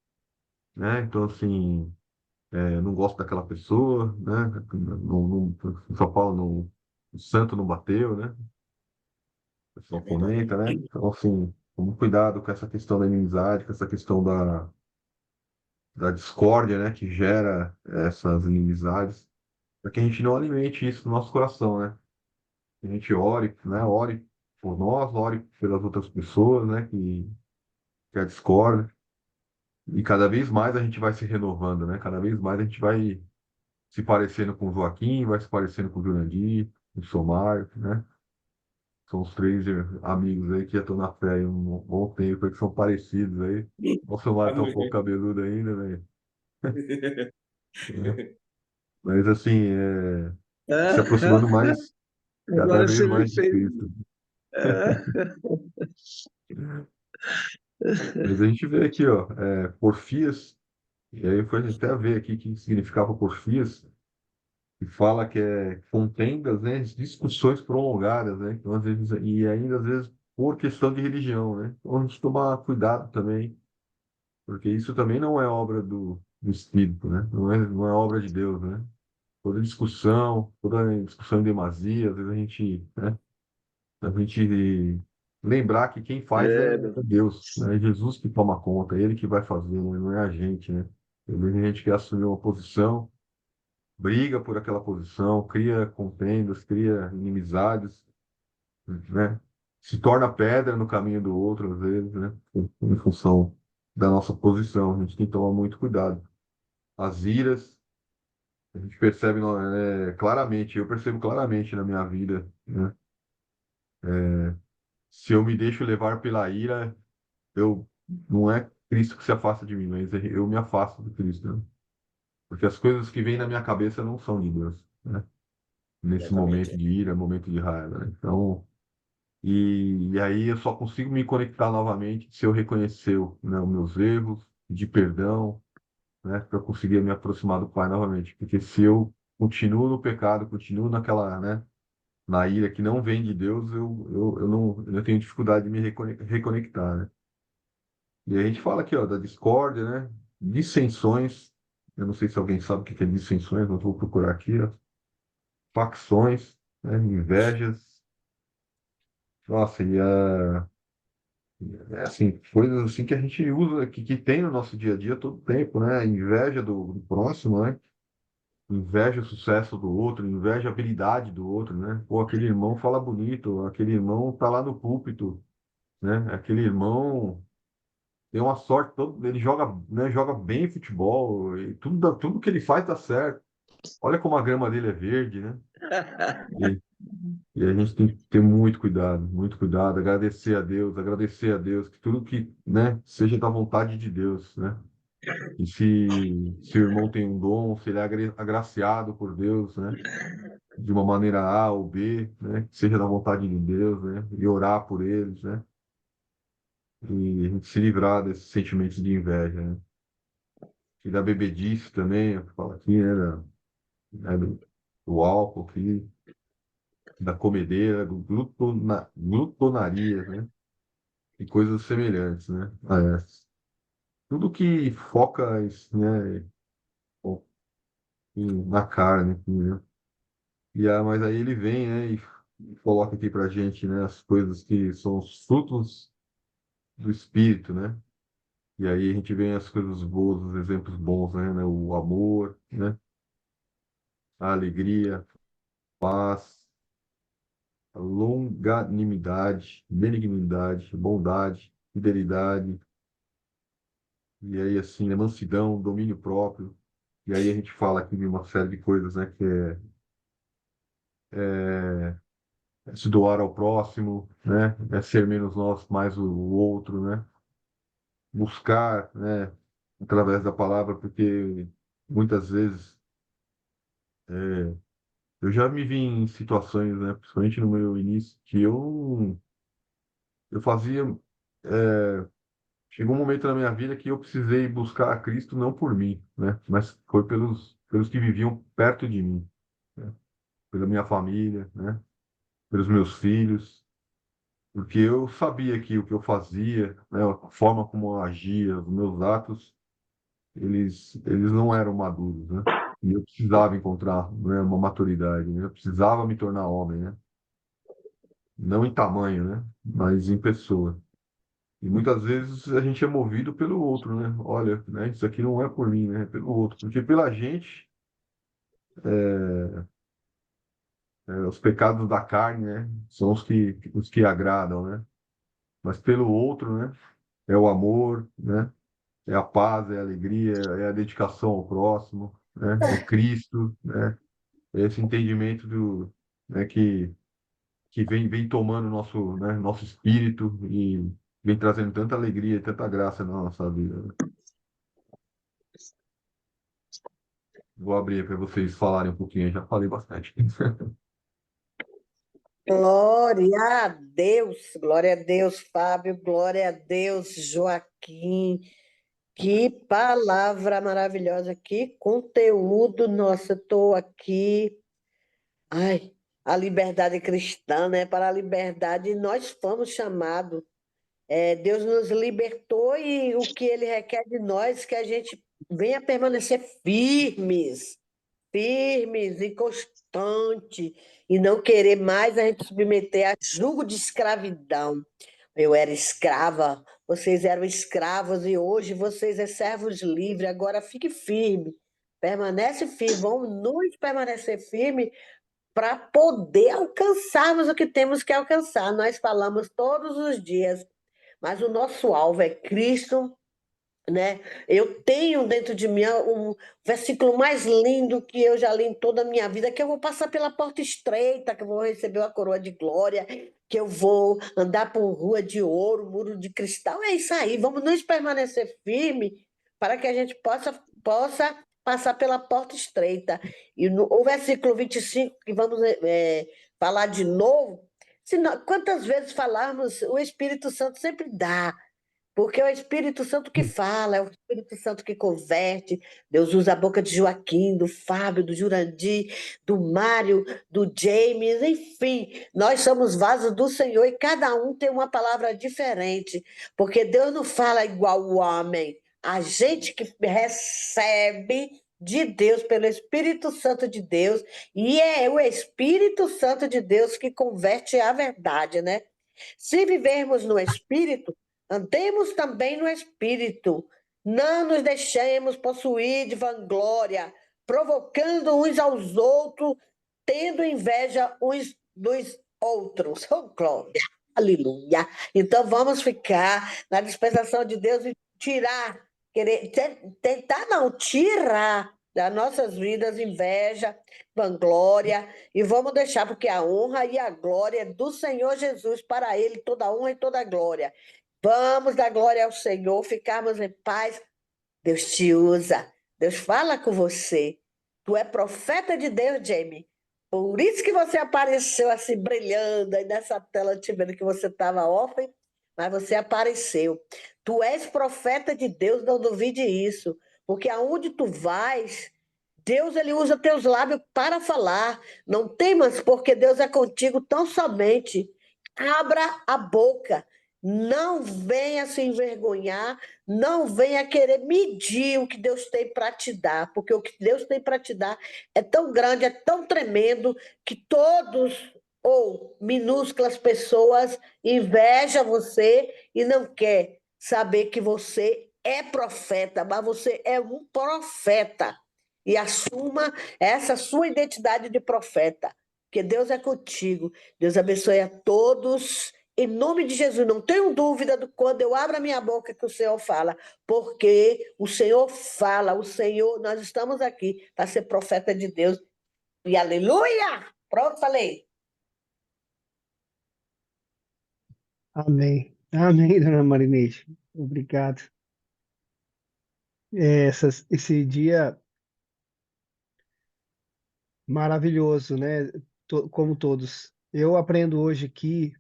né? Então, assim, não gosto daquela pessoa, né? Em São Paulo, o santo não bateu, né? O É pessoal verdade. comenta, né? Então, assim, vamos cuidado com essa questão da inimizade, com essa questão da discórdia, né? Que gera essas inimizades, para que a gente não alimente isso no nosso coração, né? Que a gente ore, né? Ore por nós, ore pelas outras pessoas, né? Que a discórdia. E cada vez mais a gente vai se renovando, né? Cada vez mais a gente vai se parecendo com o Joaquim, vai se parecendo com o Jurandir, com o Somário, né? São os três amigos aí que já estão na fé aí um bom tempo, aí, que são parecidos aí. O Somário tá um pouco Amém. cabeludo ainda, velho. Mas assim, se aproximando mais, cada Agora vez você me mais de fez. Cristo. Mas a gente vê aqui, ó, Porfias, e aí foi até ver aqui o que significava Porfias, que fala que é contendas, né, discussões prolongadas, né, então, às vezes, e ainda às vezes por questão de religião, né, então a gente tomar cuidado também, porque isso também não é obra do Espírito, né, não é obra de Deus, né, toda discussão em demasia, às vezes a gente lembrar que quem faz é Deus, né, é Jesus que toma conta, é Ele que vai fazer, né, não é a gente, né, às vezes a gente quer assumir uma posição, briga por aquela posição, cria contendas, cria inimizades, né? Se torna pedra no caminho do outro, às vezes, né? Em função da nossa posição. A gente tem que tomar muito cuidado. As iras, a gente percebe claramente, eu percebo claramente na minha vida, né? Se eu me deixo levar pela ira, não é Cristo que se afasta de mim, mas eu me afasto do Cristo, né? Porque as coisas que vêm na minha cabeça não são de Deus, né? Nesse momento Exatamente. de ira, momento de raiva, né? Então, e aí eu só consigo me conectar novamente se eu reconhecer, né, os meus erros, de perdão, né, para eu conseguir me aproximar do Pai novamente. Porque se eu continuo no pecado, continuo naquela, né, na ira que não vem de Deus, eu tenho dificuldade de me reconectar, né? E a gente fala aqui, ó, da discórdia, né, dissensões. Eu não sei se alguém sabe o que é dissensões, mas vou procurar aqui, ó. Facções, né, invejas. Nossa, assim, coisas assim que a gente usa, que tem no nosso dia a dia todo tempo, né? Inveja do próximo, né? Inveja o sucesso do outro, inveja a habilidade do outro, né? Pô, aquele irmão fala bonito, aquele irmão tá lá no púlpito, né? Aquele irmão tem uma sorte, ele joga, né, joga bem futebol, e tudo que ele faz dá certo. Olha como a grama dele é verde, né? E a gente tem que ter muito cuidado, agradecer a Deus, que tudo que, né, seja da vontade de Deus, né? E se o irmão tem um dom, se ele é agraciado por Deus, né? De uma maneira A ou B, né? Que seja da vontade de Deus, né? E orar por eles, né? E a gente se livrar desses sentimentos de inveja, né? E da bebedice também, fala aqui, né? Né, do álcool aqui, da comedeira, glutonaria, né? E coisas semelhantes, né, a essas. Tudo que foca, né, na carne, aqui, né? Mas aí ele vem, né, e coloca aqui pra gente, né, as coisas que são os frutos do Espírito, né? E aí a gente vê as coisas boas, os exemplos bons, né? O amor, né? A alegria, paz, a longanimidade, benignidade, bondade, fidelidade, e aí assim, a mansidão, domínio próprio. E aí a gente fala aqui de uma série de coisas, né? Que é se doar ao próximo, né? É ser menos nós, mais o outro, né? Buscar, né? Através da palavra, porque muitas vezes eu já me vi em situações, né? Principalmente no meu início, que eu fazia. é, Chegou um momento na minha vida que eu precisei buscar a Cristo não por mim, né? Mas foi pelos que viviam perto de mim, né? Pela minha família, né? Pelos meus filhos, porque eu sabia que o que eu fazia, né? A forma como eu agia, os meus atos, eles não eram maduros, né? E eu precisava encontrar, né, uma maturidade, né? Eu precisava me tornar homem, né? Não em tamanho, né? Mas em pessoa. E muitas vezes a gente é movido pelo outro, né? Olha, né? Isso aqui não é por mim, né? É pelo outro. Porque pela gente, os pecados da carne, né? São os que agradam, né? Mas pelo outro, né? É o amor, né? É a paz, é a alegria, é a dedicação ao próximo, né? É Cristo, né? É esse entendimento né? Que vem tomando nosso espírito e vem trazendo tanta alegria e tanta graça na nossa vida, né? Vou abrir para vocês falarem um pouquinho, eu já falei bastante. Glória a Deus, Fábio, glória a Deus, Joaquim. Que palavra maravilhosa, que conteúdo, nossa, estou aqui. Ai, a liberdade cristã, né? Para a liberdade nós fomos chamados. Deus nos libertou e o que Ele requer de nós é que a gente venha permanecer firmes e constante e não querer mais a gente submeter a jugo de escravidão. Eu era escrava, vocês eram escravos e hoje vocês são servos livres. Agora fique firme, permanece firme, vamos nos permanecer firme para poder alcançarmos o que temos que alcançar. Nós falamos todos os dias, mas o nosso alvo é Cristo, né? Eu tenho dentro de mim um versículo mais lindo que eu já li em toda a minha vida, que eu vou passar pela porta estreita, que eu vou receber uma coroa de glória, que eu vou andar por rua de ouro, muro de cristal. É isso aí, vamos nos permanecer firme para que a gente possa passar pela porta estreita. E o versículo 25, que vamos falar de novo, quantas vezes falarmos, o Espírito Santo sempre dá, porque é o Espírito Santo que fala, é o Espírito Santo que converte. Deus usa a boca de Joaquim, do Fábio, do Jurandir, do Mário, do James, enfim. Nós somos vasos do Senhor e cada um tem uma palavra diferente, porque Deus não fala igual o homem. A gente que recebe de Deus, pelo Espírito Santo de Deus, e é o Espírito Santo de Deus que converte a verdade, né? Se vivermos no Espírito, andemos também no Espírito. Não nos deixemos possuir de vanglória, provocando uns aos outros, tendo inveja uns dos outros. Oh, glória! Aleluia! Então vamos ficar na dispensação de Deus e tentar não, tirar das nossas vidas inveja, vanglória, e vamos deixar, porque a honra e a glória é do Senhor Jesus, para Ele toda a honra e toda a glória. Vamos dar glória ao Senhor, ficarmos em paz. Deus te usa, Deus fala com você. Tu é profeta de Deus, Jamie. Por isso que você apareceu assim, brilhando aí nessa tela, te vendo que você estava órfão, mas você apareceu. Tu és profeta de Deus, não duvide isso, porque aonde tu vais, Deus ele usa teus lábios para falar. Não temas, porque Deus é contigo tão somente. Abra a boca. Não venha se envergonhar, não venha querer medir o que Deus tem para te dar, porque o que Deus tem para te dar é tão grande, é tão tremendo, que todos ou minúsculas pessoas invejam você e não quer saber que você é profeta, mas você é um profeta. E assuma essa sua identidade de profeta, porque Deus é contigo. Deus abençoe a todos. Em nome de Jesus, não tenho dúvida de quando eu abro a minha boca que o Senhor fala, porque o Senhor fala, o Senhor, nós estamos aqui para ser profeta de Deus. E aleluia! Pronto, falei. Amém. Amém, dona Marinês. Obrigado. Esse dia maravilhoso, né? Como todos. Eu aprendo hoje aqui,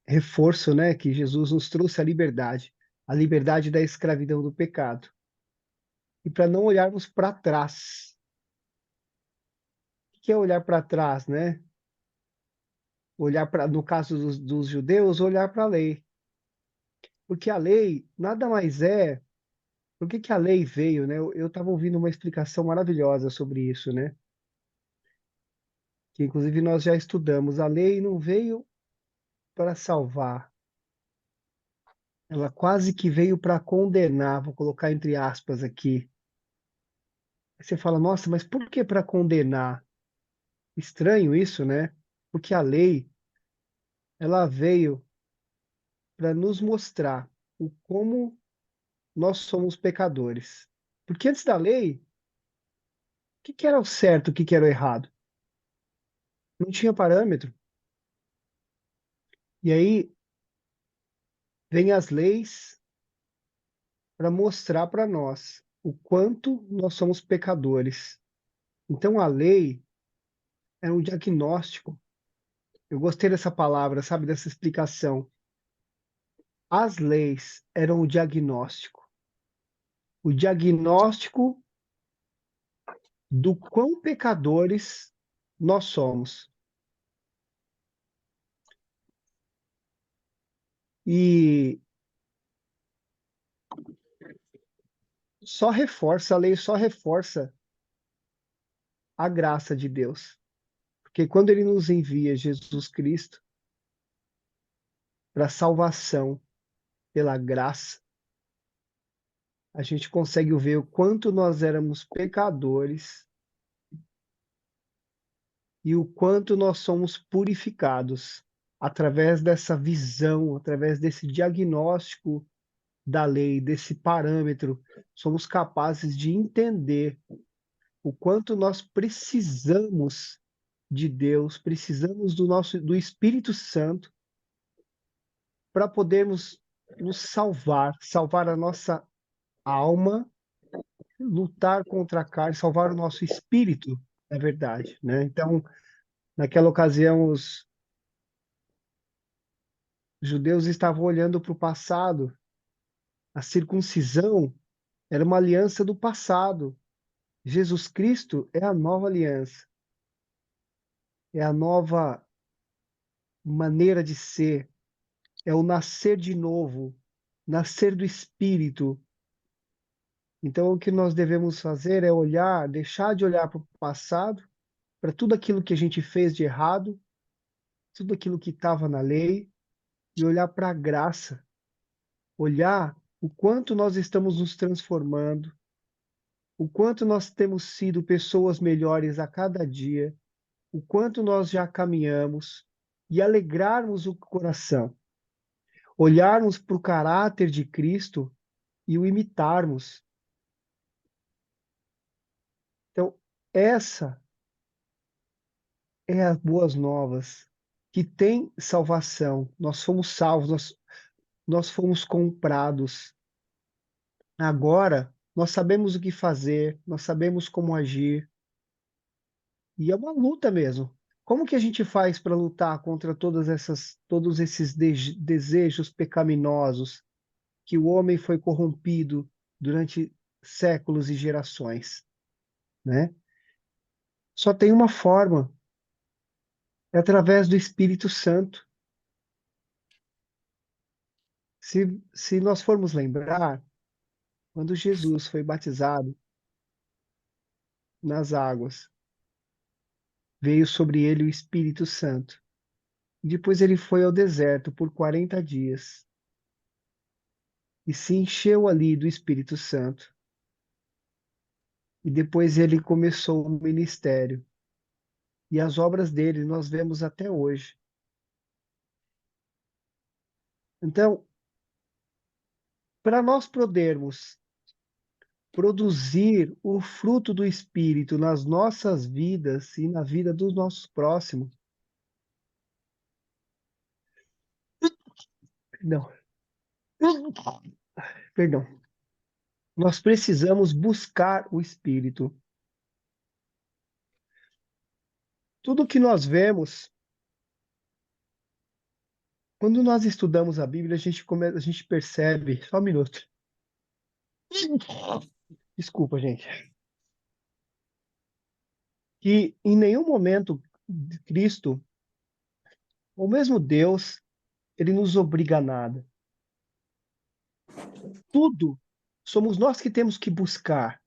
reforço, né, que Jesus nos trouxe a liberdade da escravidão do pecado. E para não olharmos para trás. O que é olhar para trás, né? Olhar para, no caso dos judeus, olhar para a lei. Porque a lei nada mais é. Por que que a lei veio, né? Eu estava ouvindo uma explicação maravilhosa sobre isso, né? Que inclusive nós já estudamos. A lei não veio para salvar, ela quase que veio para condenar, vou colocar entre aspas aqui. Aí você fala, nossa, mas por que para condenar? Estranho isso, né? Porque a lei, ela veio para nos mostrar o como nós somos pecadores. Porque antes da lei, o que que era o certo, o que que era o errado? Não tinha parâmetro. E aí vem as leis para mostrar para nós o quanto nós somos pecadores. Então a lei é um diagnóstico. Eu gostei dessa palavra, sabe, dessa explicação. As leis eram o diagnóstico do quão pecadores nós somos. E a lei só reforça a graça de Deus. Porque quando ele nos envia Jesus Cristo para salvação pela graça, a gente consegue ver o quanto nós éramos pecadores e o quanto nós somos purificados através dessa visão, através desse diagnóstico da lei, desse parâmetro, somos capazes de entender o quanto nós precisamos de Deus, precisamos do Espírito Santo para podermos nos salvar a nossa alma, lutar contra a carne, salvar o nosso espírito, é verdade, né? Então, naquela ocasião, os judeus estavam olhando para o passado. A circuncisão era uma aliança do passado. Jesus Cristo é a nova aliança, é a nova maneira de ser, é o nascer de novo, nascer do Espírito. Então, o que nós devemos fazer é olhar, deixar de olhar para o passado, para tudo aquilo que a gente fez de errado, tudo aquilo que estava na lei, e olhar para a graça, olhar o quanto nós estamos nos transformando, o quanto nós temos sido pessoas melhores a cada dia, o quanto nós já caminhamos e alegrarmos o coração, olharmos para o caráter de Cristo e o imitarmos. Então, essa é as boas novas, que tem salvação. Nós fomos salvos, nós fomos comprados. Agora, nós sabemos o que fazer, nós sabemos como agir, e é uma luta mesmo. Como que a gente faz para lutar contra todos esses desejos pecaminosos que o homem foi corrompido durante séculos e gerações, né? Só tem uma forma, é através do Espírito Santo. Se nós formos lembrar, quando Jesus foi batizado nas águas, veio sobre ele o Espírito Santo. Depois ele foi ao deserto por 40 dias e se encheu ali do Espírito Santo. E depois ele começou o ministério. E as obras dele nós vemos até hoje. Então, para nós podermos produzir o fruto do Espírito nas nossas vidas e na vida dos nossos próximos, não, perdão, nós precisamos buscar o Espírito. Tudo que nós vemos, quando nós estudamos a Bíblia, a gente percebe. Só um minuto. Desculpa, gente. Que em nenhum momento Cristo, ou mesmo Deus, ele nos obriga a nada. Tudo somos nós que temos que buscar.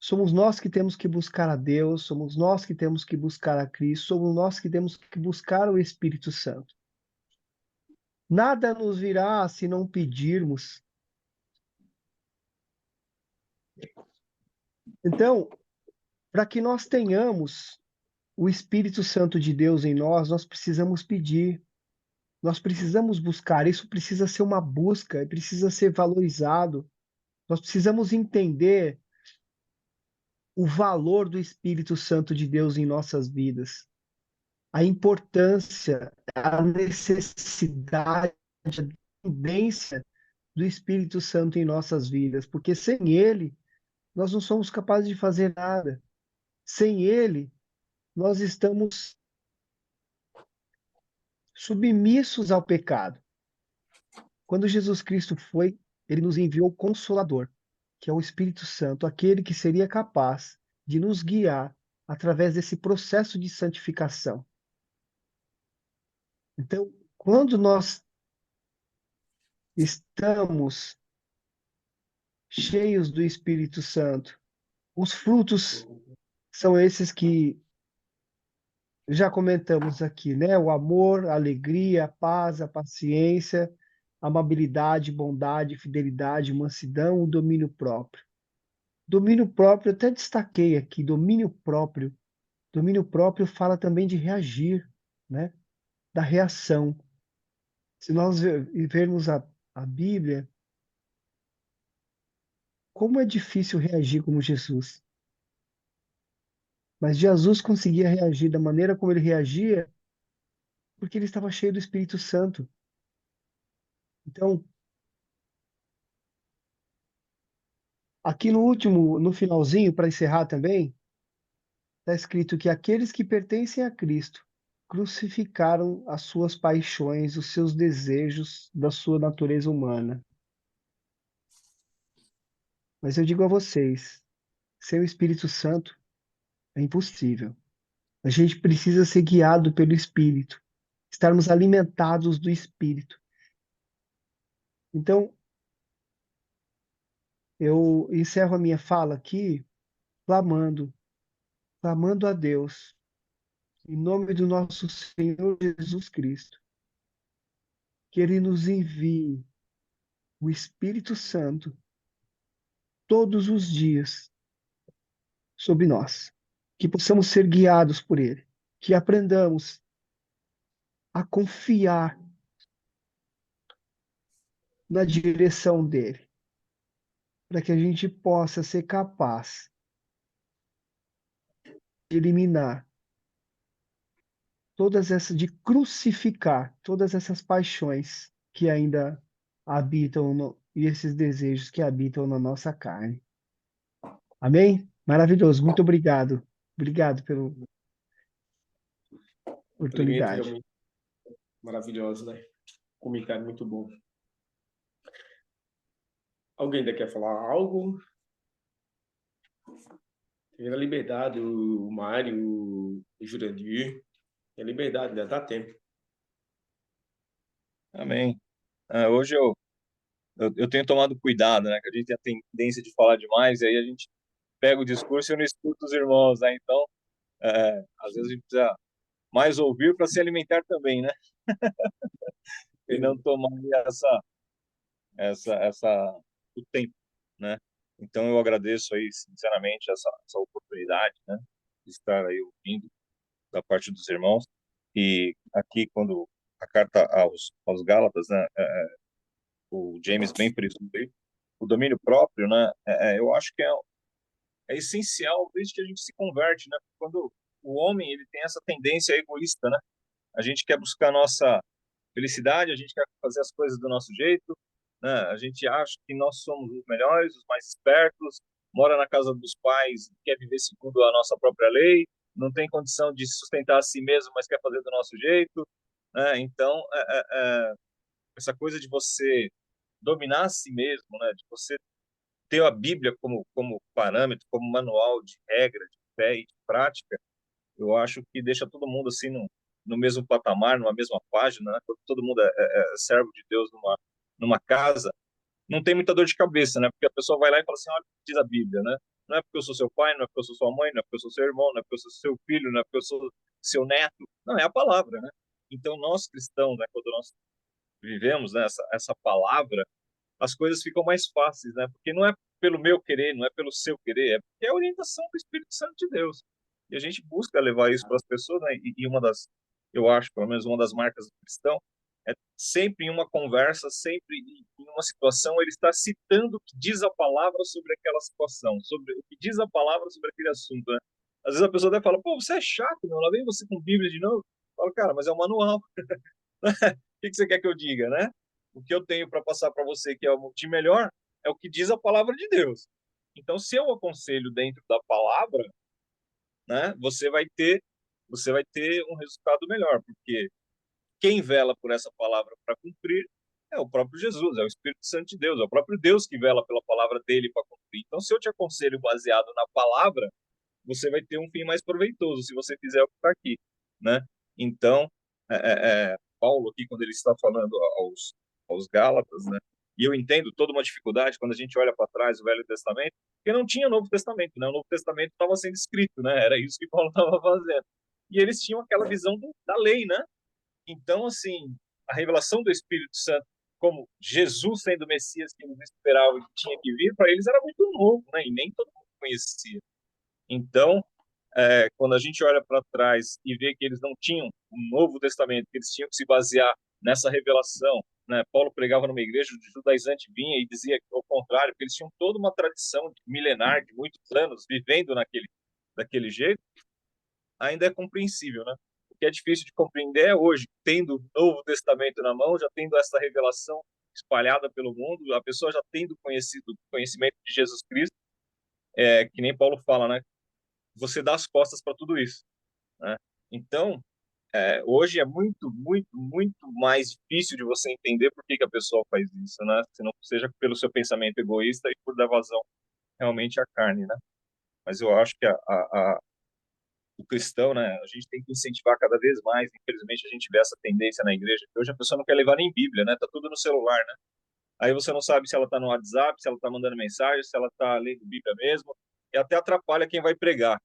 Somos nós que temos que buscar a Deus, somos nós que temos que buscar a Cristo, somos nós que temos que buscar o Espírito Santo. Nada nos virá se não pedirmos. Então, para que nós tenhamos o Espírito Santo de Deus em nós, nós precisamos pedir. Nós precisamos buscar. Isso precisa ser uma busca, precisa ser valorizado. Nós precisamos entender o valor do Espírito Santo de Deus em nossas vidas, a importância, a necessidade, a dependência do Espírito Santo em nossas vidas, porque sem ele, nós não somos capazes de fazer nada. Sem ele, nós estamos submissos ao pecado. Quando Jesus Cristo foi, ele nos enviou o Consolador, que é o Espírito Santo, aquele que seria capaz de nos guiar através desse processo de santificação. Então, quando nós estamos cheios do Espírito Santo, os frutos são esses que já comentamos aqui, né? O amor, a alegria, a paz, a paciência, a amabilidade, bondade, fidelidade, mansidão, o domínio próprio. Domínio próprio, eu até destaquei aqui, domínio próprio. Domínio próprio fala também de reagir, né? Da reação. Se nós vermos a Bíblia, como é difícil reagir como Jesus. Mas Jesus conseguia reagir da maneira como ele reagia, porque ele estava cheio do Espírito Santo. Então, aqui no último, no finalzinho, para encerrar também, está escrito que aqueles que pertencem a Cristo crucificaram as suas paixões, os seus desejos da sua natureza humana. Mas eu digo a vocês, sem o Espírito Santo é impossível. A gente precisa ser guiado pelo Espírito, estarmos alimentados do Espírito. Então, eu encerro a minha fala aqui clamando a Deus, em nome do nosso Senhor Jesus Cristo, que Ele nos envie o Espírito Santo todos os dias sobre nós, que possamos ser guiados por Ele, que aprendamos a confiar na direção dEle, para que a gente possa ser capaz de eliminar de crucificar todas essas paixões que ainda habitam e esses desejos que habitam na nossa carne. Amém? Maravilhoso. Muito obrigado. Obrigado pela Alimento oportunidade. realmente maravilhoso, né? Comentário muito bom. Alguém ainda quer falar algo? Tem a liberdade, o Mário, o Jurandir. Tem a liberdade, ainda dá tempo. Amém. Hoje eu eu tenho tomado cuidado, né? Que a gente tem a tendência de falar demais, e aí a gente pega o discurso e eu não escuto os irmãos, né? Então, às vezes a gente precisa mais ouvir para se alimentar também, né? E não tomar essa o tempo, né? Então eu agradeço aí sinceramente essa oportunidade, né? De estar aí ouvindo da parte dos irmãos. E aqui quando a carta aos Gálatas, né? O James bem frisou aí, o domínio próprio, né? Eu acho que é essencial desde que a gente se converte, né? Quando o homem ele tem essa tendência egoísta, né? A gente quer buscar a nossa felicidade, a gente quer fazer as coisas do nosso jeito, né? A gente acha que nós somos os melhores, os mais espertos, mora na casa dos pais, quer viver segundo a nossa própria lei, não tem condição de sustentar a si mesmo, mas quer fazer do nosso jeito, né? Então, essa coisa de você dominar a si mesmo, né? De você ter a Bíblia como parâmetro, como manual de regra, de fé e de prática, eu acho que deixa todo mundo assim no mesmo patamar, numa mesma página, né? Quando todo mundo é servo de Deus numa casa, não tem muita dor de cabeça, né? Porque a pessoa vai lá e fala assim, olha o que diz a Bíblia, né? Não é porque eu sou seu pai, não é porque eu sou sua mãe, não é porque eu sou seu irmão, não é porque eu sou seu filho, não é porque eu sou seu neto. Não, é a palavra, né? Então, nós cristãos, né, quando nós vivemos, né, essa palavra, as coisas ficam mais fáceis, né? Porque não é pelo meu querer, não é pelo seu querer, é porque é a orientação do Espírito Santo de Deus. E a gente busca levar isso para as pessoas, né? E uma eu acho, pelo menos uma das marcas do cristão, é sempre em uma conversa, sempre em uma situação, ele está citando o que diz a palavra sobre aquela situação, sobre o que diz a palavra sobre aquele assunto, né? Às vezes a pessoa até fala, pô, você é chato, meu, lá vem você com Bíblia de novo. Eu falo, cara, mas é um manual. O que você quer que eu diga, né? O que eu tenho para passar para você que é o de melhor é o que diz a palavra de Deus. Então, se eu aconselho dentro da palavra, né, você vai ter um resultado melhor, porque quem vela por essa palavra para cumprir é o próprio Jesus, é o Espírito Santo de Deus, é o próprio Deus que vela pela palavra dele para cumprir. Então, se eu te aconselho baseado na palavra, você vai ter um fim mais proveitoso se você fizer o que está aqui, né? Então, Paulo aqui, quando ele está falando aos Gálatas, né? E eu entendo toda uma dificuldade quando a gente olha para trás o Velho Testamento, porque não tinha Novo Testamento, né? O Novo Testamento estava sendo escrito, né? Era isso que Paulo estava fazendo. E eles tinham aquela visão da lei, né? Então, assim, a revelação do Espírito Santo, como Jesus sendo o Messias que eles esperavam e que tinha que vir, para eles era muito novo, né? E nem todo mundo conhecia. Então, quando a gente olha para trás e vê que eles não tinham um Novo Testamento, que eles tinham que se basear nessa revelação, né? Paulo pregava numa igreja, o judaizante vinha e dizia o contrário, porque eles tinham toda uma tradição milenar, de muitos anos, vivendo daquele jeito, ainda é compreensível, né? O que é difícil de compreender é hoje, tendo o Novo Testamento na mão, já tendo essa revelação espalhada pelo mundo, a pessoa já tendo conhecimento de Jesus Cristo, que nem Paulo fala, né? Você dá as costas para tudo isso, né? Então, hoje é muito, muito, muito mais difícil de você entender por que a pessoa faz isso, né? Se não seja pelo seu pensamento egoísta e por dar vazão realmente à carne, né? Mas eu acho que o cristão, né? A gente tem que incentivar cada vez mais. Infelizmente, a gente vê essa tendência na igreja. Hoje a pessoa não quer levar nem Bíblia, né? Tá tudo no celular, né? Aí você não sabe se ela tá no WhatsApp, se ela tá mandando mensagem, se ela tá lendo Bíblia mesmo. E até atrapalha quem vai pregar,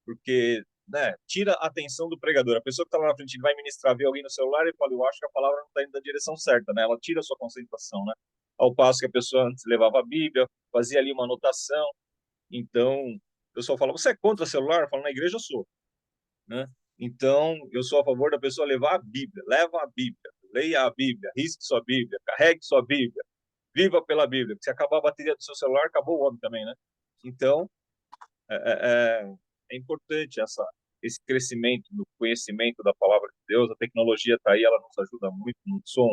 porque, né, tira a atenção do pregador. A pessoa que está lá na frente, ele vai ministrar, vê alguém no celular e fala, eu acho que a palavra não está indo na direção certa, né? Ela tira a sua concentração, né? Ao passo que a pessoa antes levava a Bíblia, fazia ali uma anotação. Então, o pessoal fala, você é contra o celular? Eu falo, na igreja eu sou, né? Então, eu sou a favor da pessoa levar a Bíblia, leva a Bíblia, leia a Bíblia, risque sua Bíblia, carregue sua Bíblia, viva pela Bíblia. Se acabar a bateria do seu celular, acabou o homem também, né? Então, é importante esse crescimento do conhecimento da palavra de Deus. A tecnologia está aí, ela nos ajuda muito. Não sou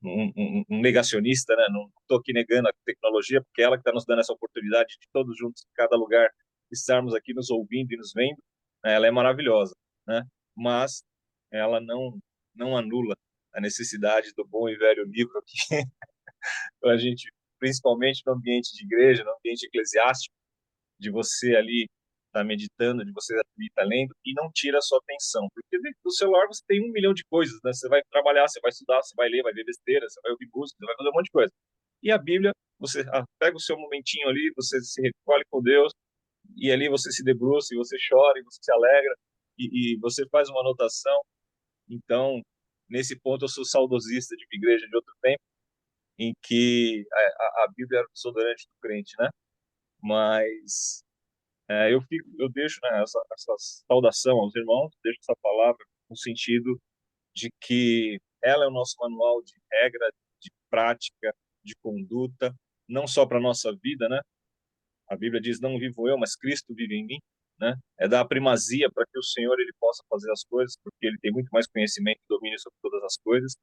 um negacionista, né? Não estou aqui negando a tecnologia, porque é ela que está nos dando essa oportunidade de todos juntos, em cada lugar, estarmos aqui nos ouvindo e nos vendo. Ela é maravilhosa, né? Mas ela não anula a necessidade do bom e velho livro que a gente, principalmente no ambiente de igreja, no ambiente eclesiástico, de você ali estar meditando, de você ali estar lendo, e não tira a sua atenção. Porque dentro do celular você tem 1 milhão de coisas, né? Você vai trabalhar, você vai estudar, você vai ler, vai ver besteira, você vai ouvir música, você vai fazer um monte de coisa. E a Bíblia, você pega o seu momentinho ali, você se recolhe com Deus, e ali você se debruça, e você chora, e você se alegra, e você faz uma anotação. Então, nesse ponto, eu sou saudosista de uma igreja de outro tempo, em que a Bíblia era o desodorante do crente, né? Mas eu deixo, né, essa saudação aos irmãos, deixo essa palavra no sentido de que ela é o nosso manual de regra, de prática, de conduta, não só para a nossa vida, né? A Bíblia diz, não vivo eu, mas Cristo vive em mim, né? É dar a primazia para que o Senhor ele possa fazer as coisas, porque ele tem muito mais conhecimento e domínio sobre todas as coisas.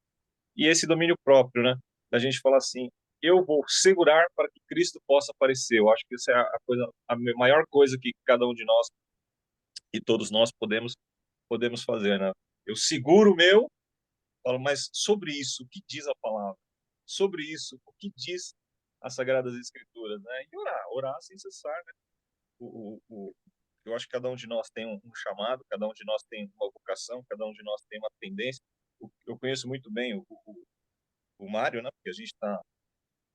E esse domínio próprio, né? Da gente falar assim, eu vou segurar para que Cristo possa aparecer. Eu acho que essa é a maior coisa que cada um de nós e todos nós podemos fazer, né? Eu seguro o meu, falo, mas sobre isso, o que diz a palavra? Sobre isso, o que diz as Sagradas Escrituras, né? E orar sem cessar, né? Eu acho que cada um de nós tem um chamado, cada um de nós tem uma vocação, cada um de nós tem uma tendência. Eu conheço muito bem o Mário, né? Porque a gente está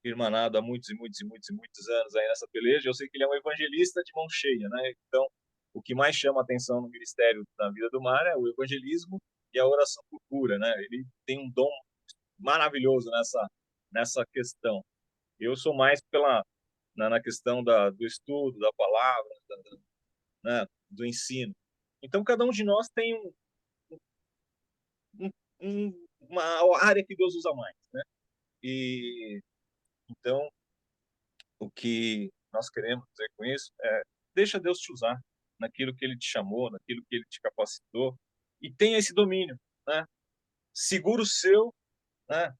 irmanado há muitos e muitos e muitos e muitos anos aí nessa peleja. Eu sei que ele é um evangelista de mão cheia, né? Então, o que mais chama a atenção no ministério da vida do Mário é o evangelismo e a oração por cura, né? Ele tem um dom maravilhoso nessa questão. Eu sou mais na questão do estudo, da palavra, né, do ensino. Então, cada um de nós tem uma área que Deus usa mais, né? E então, o que nós queremos dizer com isso é: deixa Deus te usar naquilo que Ele te chamou, naquilo que Ele te capacitou, e tenha esse domínio, né? Segura o seu, né?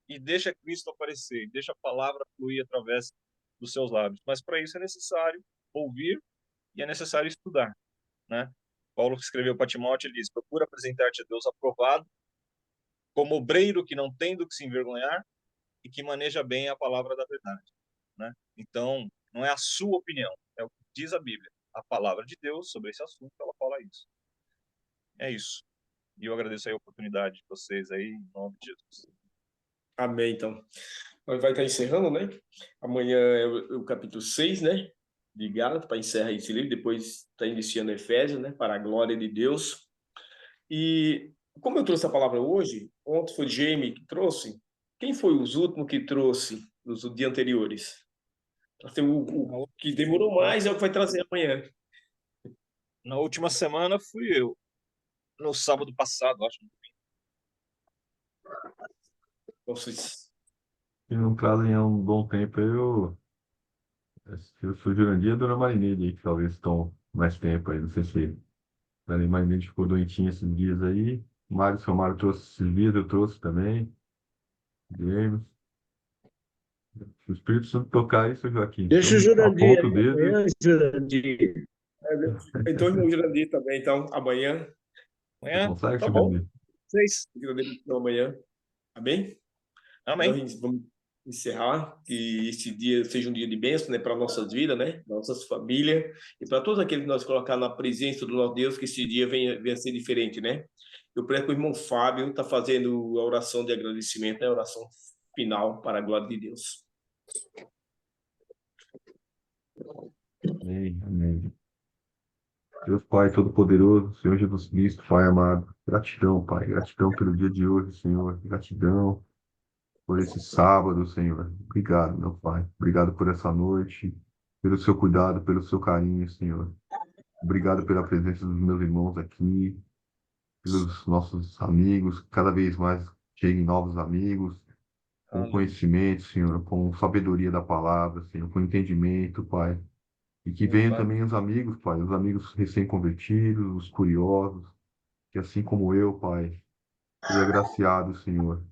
E deixa Cristo aparecer, deixa a palavra fluir através dos seus lábios. Mas para isso é necessário ouvir e é necessário estudar, né? Paulo escreveu para Timóteo, ele diz: procura apresentar-te a Deus aprovado, como obreiro que não tem do que se envergonhar e que maneja bem a palavra da verdade, né? Então, não é a sua opinião, é o que diz a Bíblia. A palavra de Deus sobre esse assunto, ela fala isso. É isso. E eu agradeço aí a oportunidade de vocês aí, em nome de Jesus. Amém, então. Nós vai estar encerrando, né? Amanhã é o capítulo 6, né? De Gálatas, para encerrar esse livro. Depois está iniciando Efésios, né? Para a glória de Deus. E como eu trouxe a palavra hoje, ontem foi Jamie que trouxe. Quem foi os últimos que trouxe nos dias anteriores? O que demorou mais é o que vai trazer amanhã. Na última semana fui eu. No sábado passado, acho. Vocês... E no caso, em um bom tempo, eu sou Jurandir e a Dona Marinês aí, que talvez estão mais tempo aí, não sei se a Dona Marinês ficou doentinha esses dias aí. Seu Mário trouxe esses dias, eu trouxe também. James. Se o Espírito Santo tocar isso, Joaquim, Deixa o então, Jurandir aponta o aí dedo. amanhã, Jurandir. Então, irmão Jurandir também. Então, amanhã. Você Amanhã, consegue, tá seu bom. Jurandir? 6. Então, amanhã. Amém? Amém. Nós vamos encerrar, que esse dia seja um dia de bênção, né, para nossas vidas, né, nossas famílias, e para todos aqueles que nós colocar na presença do nosso Deus, que esse dia venha a ser diferente, né? Eu prezo que o irmão Fábio está fazendo a oração de agradecimento, né, a oração final para a glória de Deus. Amém, amém. Deus Pai Todo-Poderoso, Senhor Jesus Cristo, Pai amado, gratidão, Pai, gratidão pelo dia de hoje, Senhor, gratidão por esse sábado, Senhor. Obrigado, meu Pai. Obrigado por essa noite, pelo seu cuidado, pelo seu carinho, Senhor. Obrigado pela presença dos meus irmãos aqui, pelos nossos amigos, cada vez mais cheguem novos amigos, com Aleluia. conhecimento, Senhor, com sabedoria da palavra, Senhor, com entendimento, Pai. E que venham Pai. também os amigos, Pai, os amigos recém-convertidos, os curiosos, que assim como eu, Pai, seja agraciado, Senhor,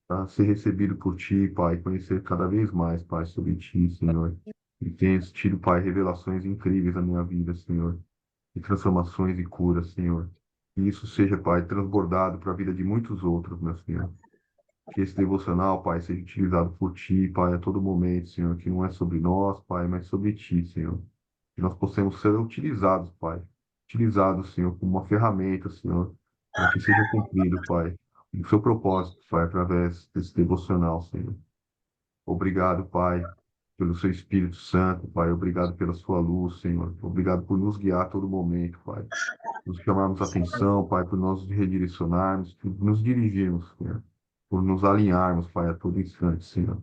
para ser recebido por Ti, Pai, conhecer cada vez mais, Pai, sobre Ti, Senhor. E tenha tido, Pai, revelações incríveis na minha vida, Senhor, e transformações e curas, Senhor. Que isso seja, Pai, transbordado para a vida de muitos outros, meu Senhor. Que esse devocional, Pai, seja utilizado por Ti, Pai, a todo momento, Senhor, que não é sobre nós, Pai, mas sobre Ti, Senhor. Que nós possamos ser utilizados, Pai. Utilizados, Senhor, como uma ferramenta, Senhor, para que seja cumprido, Pai, o seu propósito, Pai, através desse devocional, Senhor. Obrigado, Pai, pelo seu Espírito Santo, Pai. Obrigado pela sua luz, Senhor. Obrigado por nos guiar a todo momento, Pai. Nos chamarmos a atenção, Pai, por nós nos redirecionarmos, por nos dirigirmos, Senhor. Por nos alinharmos, Pai, a todo instante, Senhor.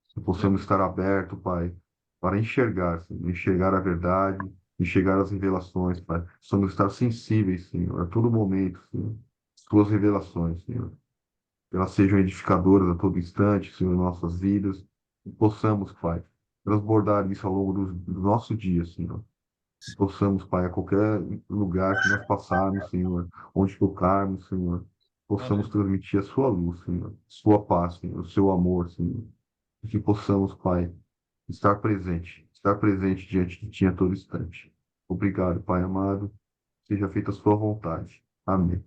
Que possamos estar abertos, Pai, para enxergar, Senhor, enxergar a verdade, enxergar as revelações, Pai. Possamos estar sensíveis, Senhor, a todo momento, Senhor. Suas revelações, Senhor. Que elas sejam edificadoras a todo instante, Senhor, em nossas vidas. E possamos, Pai, transbordar isso ao longo do nosso dia, Senhor. Que possamos, Pai, a qualquer lugar que nós passarmos, Senhor, onde tocarmos, Senhor, possamos transmitir a sua luz, Senhor, sua paz, Senhor, o seu amor, Senhor. E que possamos, Pai, estar presente diante de Ti a todo instante. Obrigado, Pai amado. Seja feita a sua vontade. Amém.